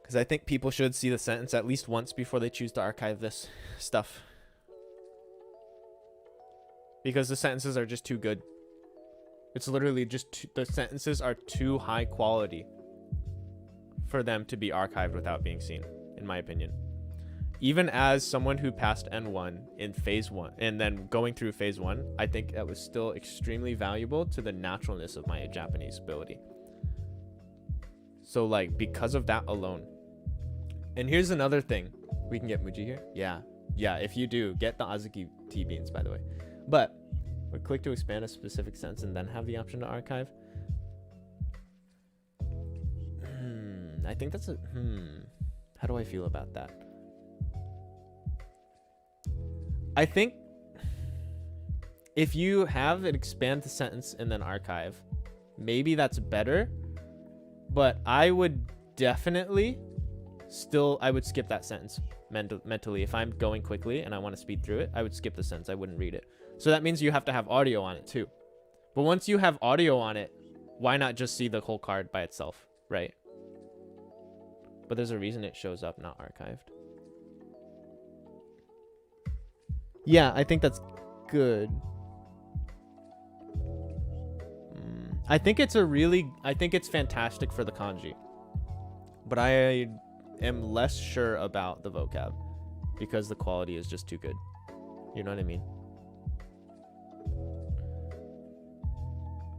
Because I think people should see the sentence at least once before they choose to archive this stuff. Because the sentences are just too good. It's literally just the sentences are too high quality for them to be archived without being seen, in my opinion. Even as someone who passed N1 in phase 1 and then going through phase 1, I think that was still extremely valuable to the naturalness of my Japanese ability. So like because of that alone. And here's another thing. We can get Muji here. Yeah. Yeah, if you do, get the Azuki tea beans, by the way. But we click to expand a specific sentence and then have the option to archive. I think that's a how do I feel about that? I think if you have it expand the sentence and then archive, maybe that's better. But I would definitely I would skip that sentence mentally. If I'm going quickly and I want to speed through it, I would skip the sentence. I wouldn't read it. So that means you have to have audio on it too. But once you have audio on it, why not just see the whole card by itself, right? But there's a reason it shows up not archived. Yeah, I think that's good. I think it's fantastic for the kanji. But I am less sure about the vocab because the quality is just too good. You know what I mean?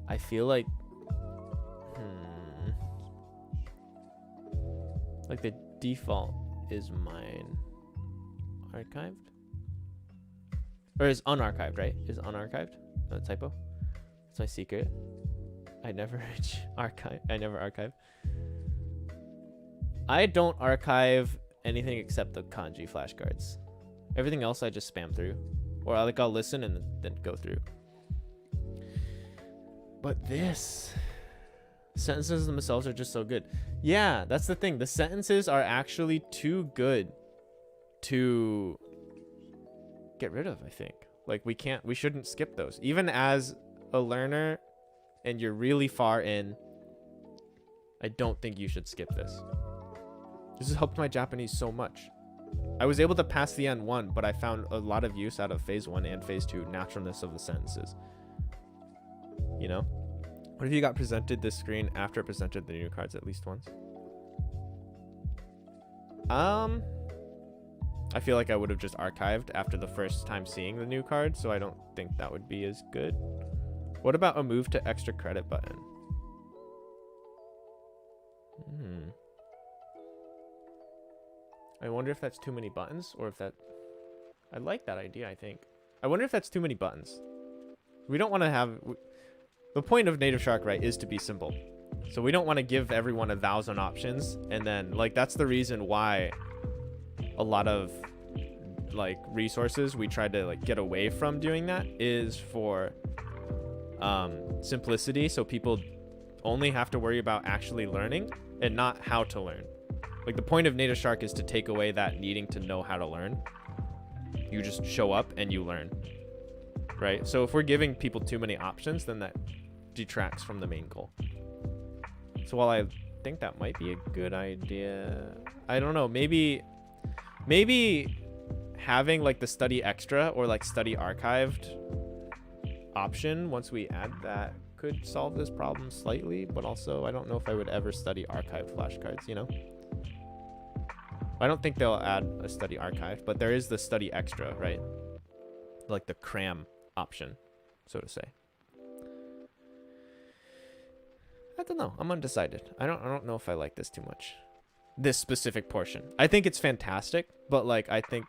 I feel like like the default is mine archived? Or is unarchived, right? Is unarchived? No typo. That's my secret. I never archive. I never archive. I don't archive anything except the kanji flashcards. Everything else I just spam through, or I'll listen and then go through. But this sentences themselves are just so good. Yeah, that's the thing. The sentences are actually too good to get rid of, I think. Like we shouldn't skip those. Even as a learner and you're really far in, I don't think you should skip this. This has helped my Japanese so much. I was able to pass the N1, but I found a lot of use out of phase 1 and phase 2 naturalness of the sentences. You know? What if you got presented this screen after it presented the new cards at least once? I feel like I would have just archived after the first time seeing the new card, so I don't think that would be as good. What about a move to extra credit button? I wonder if that's too many buttons, or if that... I like that idea, I think. I wonder if that's too many buttons. We don't want to have... The point of NativShark, right, is to be simple. So we don't want to give everyone 1,000 options, and then, like, that's the reason why a lot of, like, resources we try to, like, get away from doing that is for simplicity, so people only have to worry about actually learning and not how to learn. Like, the point of NativShark is to take away that needing to know how to learn. You just show up and you learn, right? So if we're giving people too many options, then that detracts from the main goal. So while I think that might be a good idea, I don't know, maybe having like the study extra or like study archived option, once we add that, could solve this problem slightly, but also I don't know if I would ever study archived flashcards, you know? I don't think they'll add a study archive, but there is the study extra, right? Like the cram option, so to say. I don't know. I'm undecided. I don't know if I like this too much. This specific portion. I think it's fantastic, but like I think,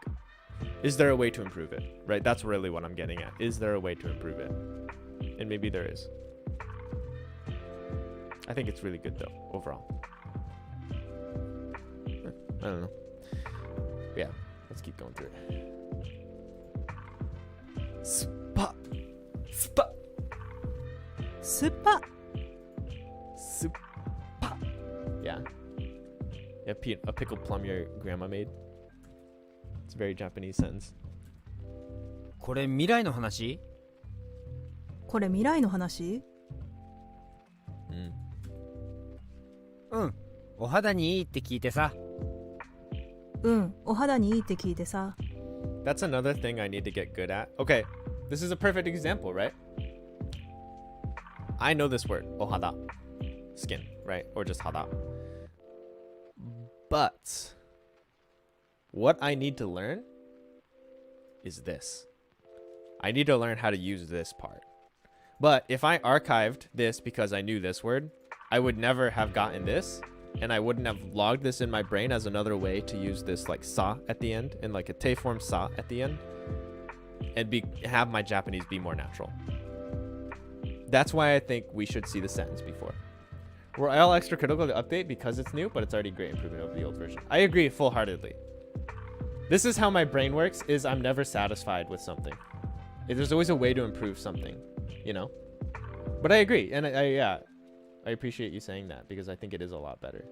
is there a way to improve it? Right? That's really what I'm getting at. Is there a way to improve it? And maybe there is. I think it's really good though, overall. I don't know. Yeah, let's keep going through it. Spa. Spa. Supa. Supa. Yeah. Yeah, a pickled plum your grandma made. It's a very Japanese sentence. これ未来の話? これ未来の話? うん。お肌にいいって聞いてさ。お肌にいいって聞いてさ。 That's another thing I need to get good at. Okay, this is a perfect example, right? I know this word, ohada. Skin, right? Or just hada. But what I need to learn is this. I need to learn how to use this part. But if I archived this because I knew this word, I would never have gotten this, and I wouldn't have logged this in my brain as another way to use this like sa at the end and like a te form sa at the end, and have my Japanese be more natural. That's why I think we should see the sentence before. We're all extra critical to update because it's new, but it's already a great improvement over the old version. I agree full-heartedly. This is how my brain works, is I'm never satisfied with something. There's always a way to improve something, you know? But I agree, and I appreciate you saying that because I think it is a lot better.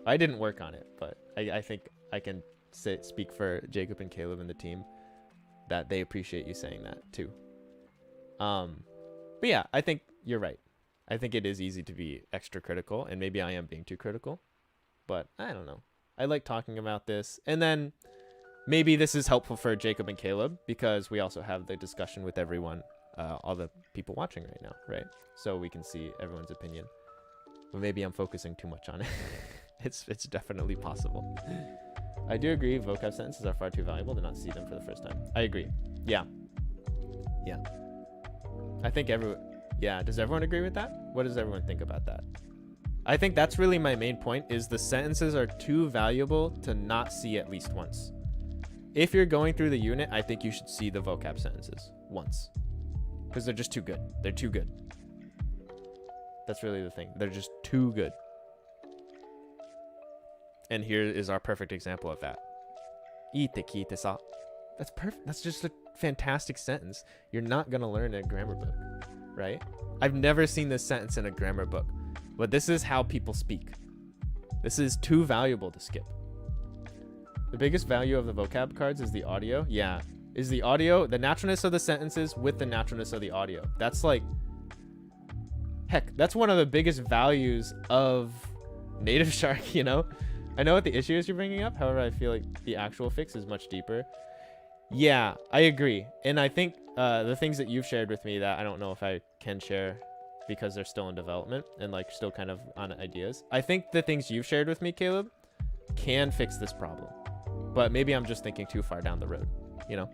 I didn't work on it, but I think I can speak for Jacob and Caleb and the team that they appreciate you saying that too. But yeah, I think you're right. I think it is easy to be extra critical, and maybe I am being too critical, but I don't know. I like talking about this, and then maybe this is helpful for Jacob and Caleb because we also have the discussion with everyone, all the people watching right now, right? So we can see everyone's opinion. But maybe I'm focusing too much on it. It's definitely possible. I do agree vocab sentences are far too valuable to not see them for the first time. I agree. Yeah. I think does everyone agree with that? What does everyone think about that? I think that's really my main point, is the sentences are too valuable to not see at least once. If you're going through the unit, I think you should see the vocab sentences once, because they're just too good. They're too good. That's really the thing. They're just too good. And here is our perfect example of that. Ite kite sa. That's perfect. That's just a fantastic sentence. You're not going to learn in a grammar book, right? I've never seen this sentence in a grammar book, but this is how people speak. This is too valuable to skip. The biggest value of the vocab cards is the audio. Yeah. Is the audio, the naturalness of the sentences with the naturalness of the audio. That's like, heck, that's one of the biggest values of NativShark, you know? I know what the issue is you're bringing up. However, I feel like the actual fix is much deeper. Yeah, I agree. And I think the things that you've shared with me that I don't know if I can share because they're still in development and like still kind of on ideas. I think the things you've shared with me, Caleb, can fix this problem. But maybe I'm just thinking too far down the road, you know?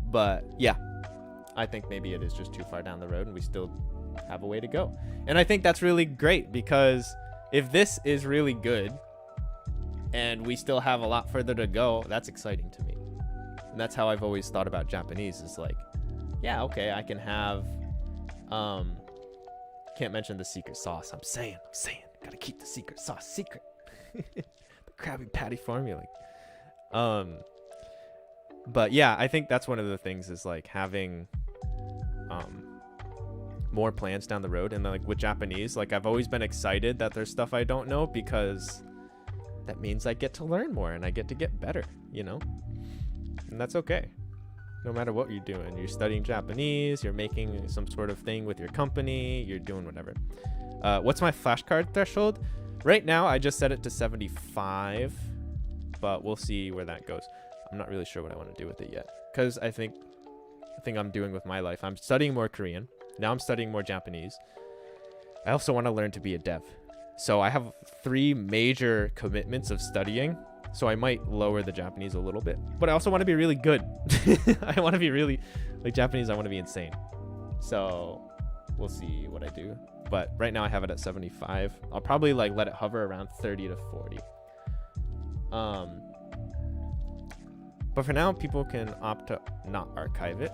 But yeah, I think maybe it is just too far down the road and we still have a way to go. And I think that's really great, because if this is really good and we still have a lot further to go, that's exciting to me. And that's how I've always thought about Japanese, is like, yeah, okay, I can have, can't mention the secret sauce. I'm saying, gotta keep the secret sauce secret. The Krabby Patty formula. But yeah, I think that's one of the things, is like having more plans down the road. And like with Japanese, like I've always been excited that there's stuff I don't know, because that means I get to learn more and I get to get better, you know? And that's okay. No matter what you're doing, you're studying Japanese, you're making some sort of thing with your company, you're doing whatever. What's my flashcard threshold? Right now, I just set it to 75, but we'll see where that goes. I'm not really sure what I want to do with it yet, because I think the thing I'm doing with my life, I'm studying more Korean. Now I'm studying more Japanese. I also want to learn to be a dev. So I have 3 major commitments of studying. So I might lower the Japanese a little bit, but I also want to be really good. I want to be really, like Japanese, I want to be insane. So we'll see what I do. But right now I have it at 75. I'll probably like let it hover around 30 to 40. But for now, people can opt to not archive it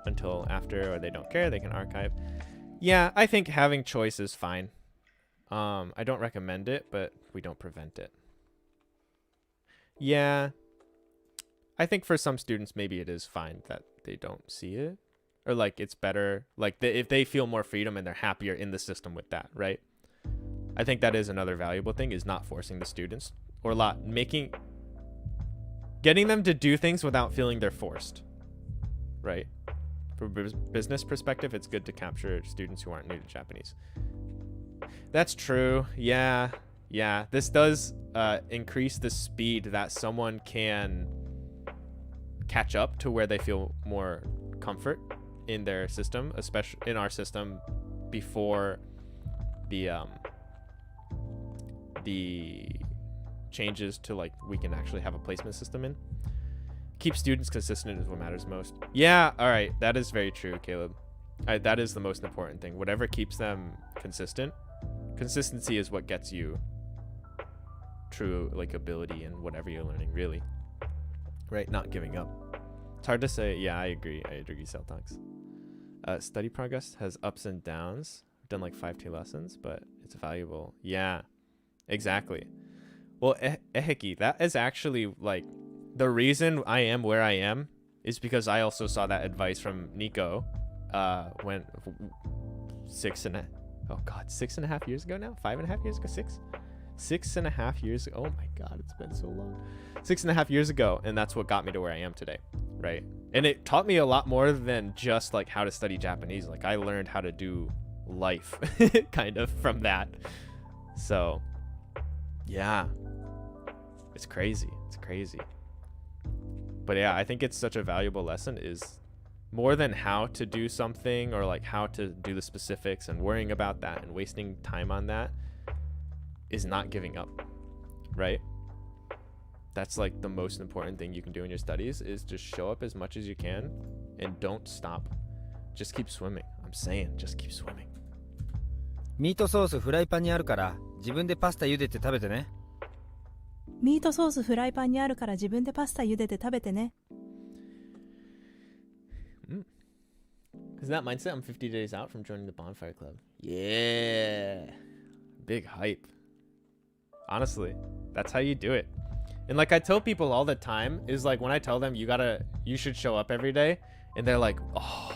until after, or they don't care, they can archive. Yeah, I think having choice is fine. I don't recommend it, but we don't prevent it. Yeah, I think for some students, maybe it is fine that they don't see it, or like it's better, like if they feel more freedom and they're happier in the system with that, right? I think that is another valuable thing, is not forcing the students, or getting them to do things without feeling they're forced, right? From a business perspective, it's good to capture students who aren't new to Japanese. That's true. Yeah. This does increase the speed that someone can catch up to where they feel more comfort in their system, especially in our system, before the changes to like we can actually have a placement system in. Keep students consistent is what matters most. Yeah, all right, that is very true, Caleb. That is the most important thing. Whatever keeps them consistent. Consistency is what gets you true like ability in whatever you're learning, really, right? Not giving up. It's hard to say. Yeah, I agree, Cell Talks. Study progress has ups and downs. I've done like 5T lessons, but it's valuable. Yeah, exactly. Well, Ehiki, that is actually like the reason I am where I am is because I also saw that advice from Nico when 6.5 years ago now? 5.5 years ago? 6.5 years ago. Oh my God, it's been so long. 6.5 years ago. And that's what got me to where I am today, right? And it taught me a lot more than just like how to study Japanese. Like I learned how to do life kind of from that. So yeah, it's crazy. But yeah, I think it's such a valuable lesson, is more than how to do something or like how to do the specifics and worrying about that and wasting time on that, is not giving up, right? That's like the most important thing you can do in your studies, is just show up as much as you can and don't stop. Just keep swimming. I'm saying, just keep swimming. ミートソースフライパンにあるから自分でパスタ茹でて食べてね。ミートソースフライパンにあるから自分でパスタ茹でて食べてね。Because that mindset, I'm 50 days out from joining the Bonfire Club. Yeah. Big hype. Honestly, that's how you do it. And like I tell people all the time is like when I tell them you should show up every day and they're like, oh,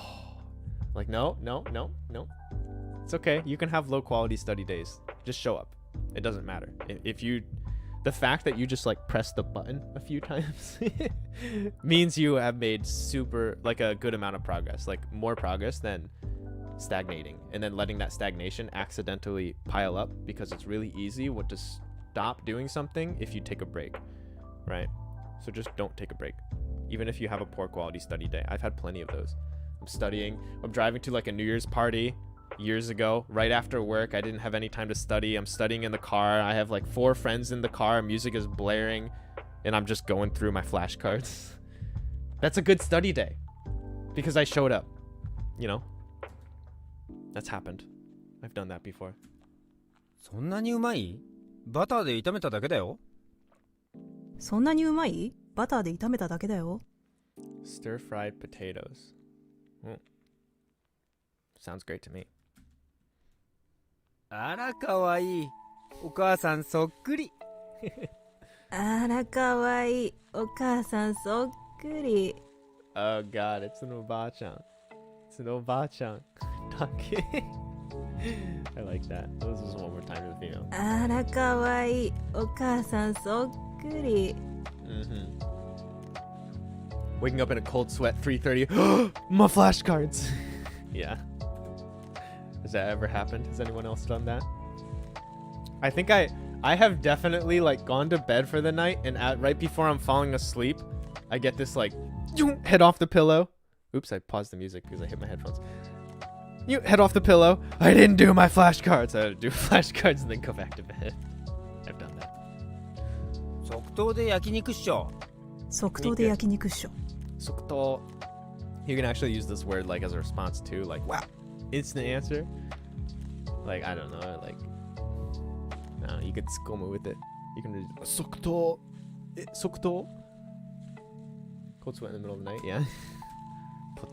like, no. It's okay. You can have low quality study days. Just show up. It doesn't matter. The fact that you just like press the button a few times means you have made a good amount of progress, like more progress than stagnating and then letting that stagnation accidentally pile up, because it's really easy to stop doing something if you take a break, right? So just don't take a break, even if you have a poor quality study day. I've had plenty of those. I'm driving to like a New Year's party years ago, right after work. I didn't have any time to study. I'm studying in the car. I have like 4 friends in the car. Music is blaring and I'm just going through my flashcards. That's a good study day because I showed up, you know. That's happened. I've done that before. そんなにうまい？バターで炒めただけだよ。そんなにうまい？バターで炒めただけだよ。Stir-fried potatoes. Sounds great to me. あらかわいい。お母さんそっくり。あらかわいい。お母さんそっくり。Oh god, it's an Obachan. It's an Obachan talking. I like that. Let's do this one more time to the female. あらかわいい。お母さんそっくり。Waking up in a cold sweat, 3:30. My flashcards. Yeah. Has that ever happened? Has anyone else done that? I think I have definitely like gone to bed for the night, and right before I'm falling asleep, I get this like head off the pillow. Oops, I paused the music because I hit my headphones. You head off the pillow. I didn't do my flashcards. I had to do flashcards and then go back to bed. I've done that. 即答で焼肉っしょ。即答で焼肉っしょ。Sokto. You can actually use this word like as a response to like, wow, instant answer. Like, I don't know, like, no, you could skomu with it. You can read Sokto. Sokto. Cold sweat in the middle of the night, yeah.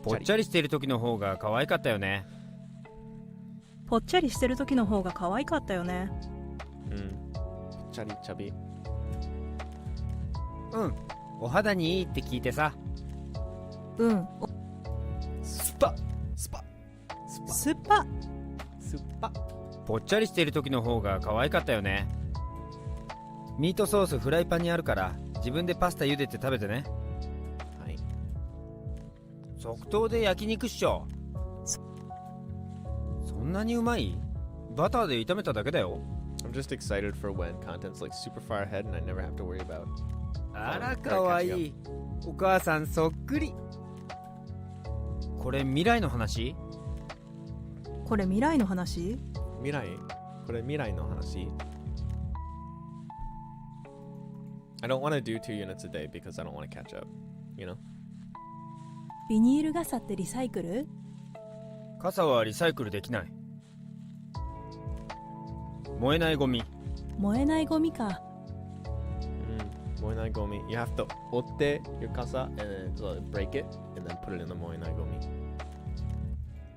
ぽっちゃりしてる時の方が可愛かったよね。ぽっちゃりしてる時の方が可愛かったよね。Chubby, chubby. うん、お肌にいいって聞いてさ。うん。スパスパスパスパ。ぽっちゃりしてる時の方が可愛かったよね。ミートソースフライパンにあるから自分でパスタ茹でて食べてね。はい。即答で焼肉っしょ。そんなにうまい？バターで炒めただけだよ。I'm just excited for when content's like super far ahead and I never have to worry about. あらかわいい。お母さんそっくり。これ未来の話？これ未来の話？未来？これ未来の話？ I don't want to do 2 units a day because I don't want to catch up, you know? ビニール傘ってリサイクル？傘はリサイクルできない。燃えないゴミ。燃えないゴミか。Moinai gomi. You have to otte your kasa and then break it and then put it in the moinai gomi.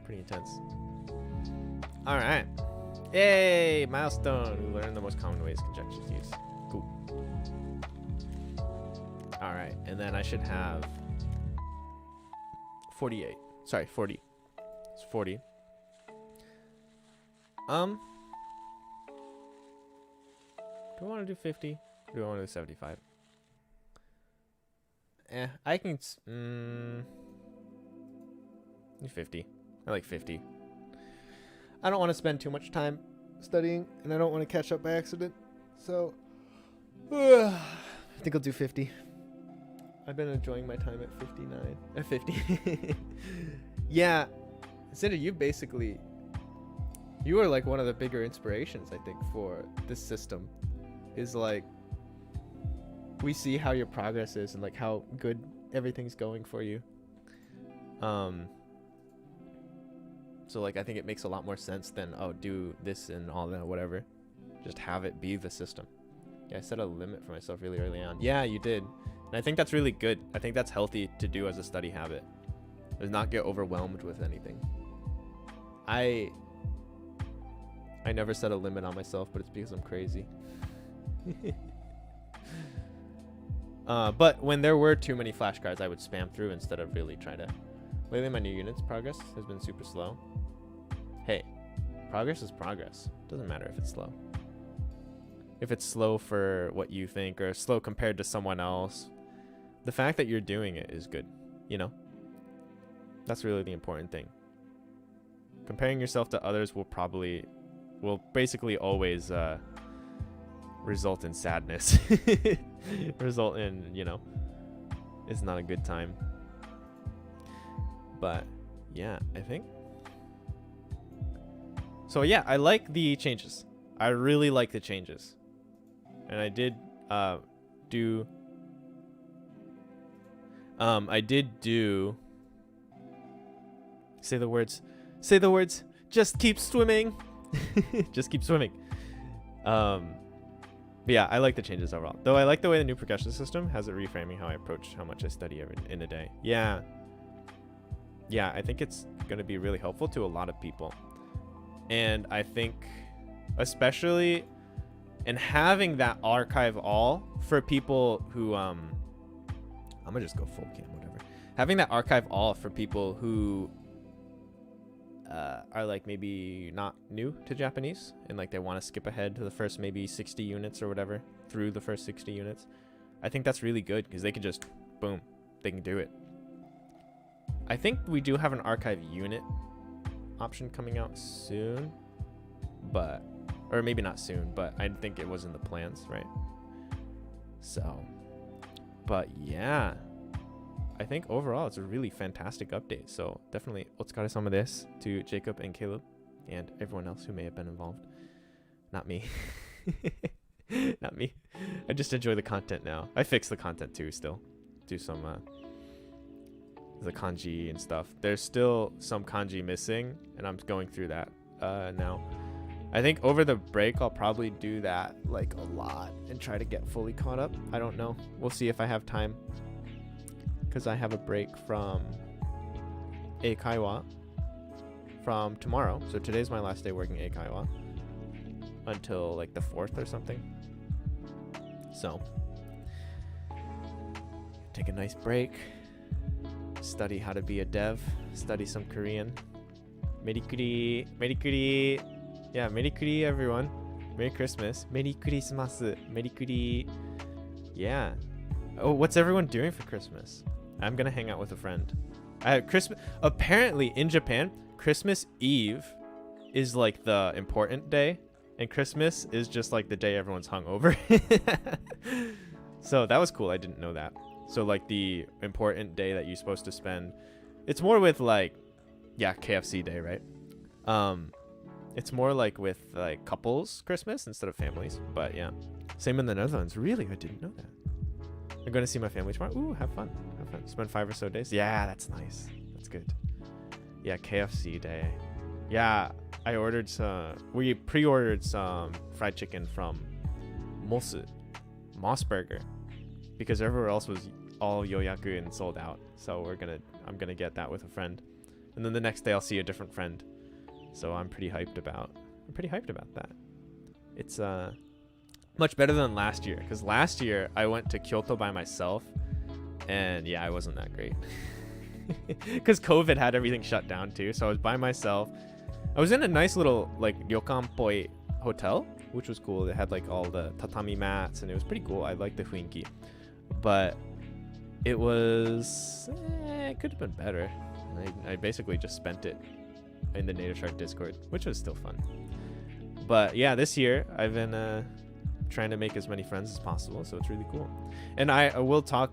Pretty intense. Alright. Yay! Milestone. We learned the most common ways conjectures use. Cool. Alright. And then I should have 48. Sorry, 40. It's 40. Do I want to do 50? Or do I want to do 75? I can do 50. I like 50. I don't want to spend too much time studying, and I don't want to catch up by accident. So, I think I'll do 50. I've been enjoying my time at 59. At 50. Yeah. Cinder, you were like one of the bigger inspirations, I think, for this system. Is like, we see how your progress is and like how good everything's going for you. So like I think it makes a lot more sense than, oh, do this and all that, whatever. Just have it be the system. Yeah, I set a limit for myself really early on. Yeah, you did. And I think that's really good. I think that's healthy to do as a study habit. Is not get overwhelmed with anything. I never set a limit on myself, but it's because I'm crazy. But when there were too many flashcards, I would spam through instead of really trying to. Lately, my new units progress has been super slow. Hey, progress is progress. Doesn't matter if it's slow. If it's slow for what you think or slow compared to someone else, the fact that you're doing it is good, you know? That's really the important thing. Comparing yourself to others will basically always result in sadness. Result in, you know, it's not a good time. But yeah, I think. So yeah, I like the changes. I really like the changes. And I did do say the words. Just keep swimming. Just keep swimming. But yeah, I like the changes overall. Though I like the way the new progression system has it reframing how I approach how much I study in a day. Yeah. Yeah, I think it's going to be really helpful to a lot of people. And I think especially in having that archive all for people who I'm going to just go full cam, whatever. Having that archive all for people who are like maybe not new to Japanese and like they want to skip ahead to the first maybe 60 units or whatever through the first 60 units. I think that's really good because they can just boom, they can do it. I think we do have an archive unit option coming out soon, but or maybe not soon, but I think it was in the plans, right? So, but yeah, I think overall it's a really fantastic update. So definitely otsukaresama desu to Jacob and Caleb and everyone else who may have been involved. Not me. Not me. I just enjoy the content now. I fix the content too still. Do some the kanji and stuff. There's still some kanji missing and I'm going through that now. I think over the break I'll probably do that like a lot and try to get fully caught up. I don't know. We'll see if I have time. Because I have a break from Eikaiwa from tomorrow. So today's my last day working Eikaiwa until like the 4th or something. So take a nice break, study how to be a dev, study some Korean. Merikuri, Merikuri. Yeah, Merikuri everyone. Merry Christmas. Merry Christmas. Merikuri. Yeah. Oh, what's everyone doing for Christmas? I'm gonna hang out with a friend. Christmas. Apparently, in Japan, Christmas Eve is like the important day, and Christmas is just like the day everyone's hungover. So that was cool. I didn't know that. So like the important day that you're supposed to spend, it's more with like, yeah, KFC day, right? It's more like with like couples Christmas instead of families. But yeah, same in the Netherlands. Really, I didn't know that. I'm going to see my family tomorrow. Ooh, have fun. Have fun. Spend 5 or so days. Yeah, that's nice. That's good. Yeah, KFC day. Yeah, I ordered some. We pre-ordered some fried chicken from Moss Burger, because everywhere else was all yoyaku and sold out. So I'm gonna get that with a friend, and then the next day I'll see a different friend. So I'm pretty hyped about that. It's much better than last year, because last year I went to Kyoto by myself and yeah, I wasn't that great because COVID had everything shut down too. So I was by myself. I was in a nice little like ryokan-poi hotel, which was cool. It had like all the tatami mats and it was pretty cool. I liked the雰囲気, but it was it could have been better. I basically just spent it in the NativShark Discord, which was still fun. But yeah, this year I've been trying to make as many friends as possible, so it's really cool. And I will talk.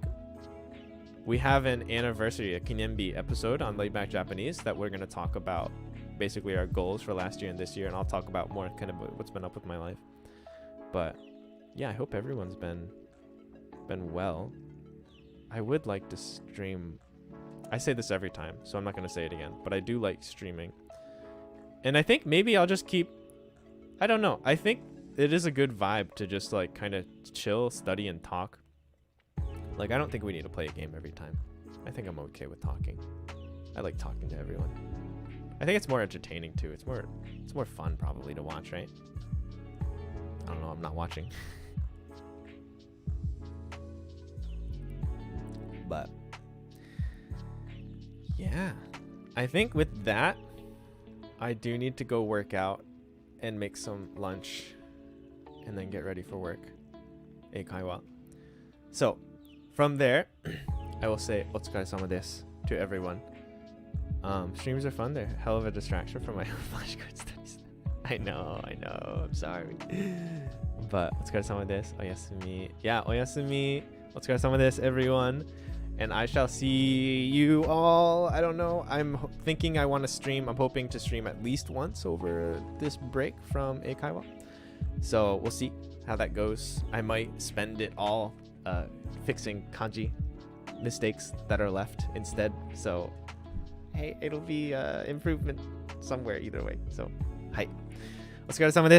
We have an anniversary, a Kinenbi episode on Laid Back Japanese that we're going to talk about basically our goals for last year and this year, and I'll talk about more kind of what's been up with my life. But yeah, I hope everyone's been well. I would like to stream. I say this every time, so I'm not going to say it again, but I do like streaming. And I think maybe I'll just keep, I don't know. I think it is a good vibe to just like kind of chill, study, and talk. Like, I don't think we need to play a game every time. I think I'm okay with talking. I like talking to everyone. I think it's more entertaining too. It's more fun probably to watch, right? I don't know, I'm not watching. But yeah, I think with that, I do need to go work out and make some lunch and then get ready for work. Eikaiwa. So from there, I will say otsukaresama desu to everyone. Streams are fun. They're hell of a distraction from my flashcard studies. I know, I'm sorry. But otsukaresama desu, oyasumi. Yeah, oyasumi. Otsukaresama desu, everyone. And I shall see you all. I don't know. I'm thinking I want to stream. I'm hoping to stream at least once over this break from Eikaiwa. So we'll see how that goes. I might spend it all fixing kanji mistakes that are left instead. So hey, it'll be improvement somewhere either way. So, はい。お疲れ様です。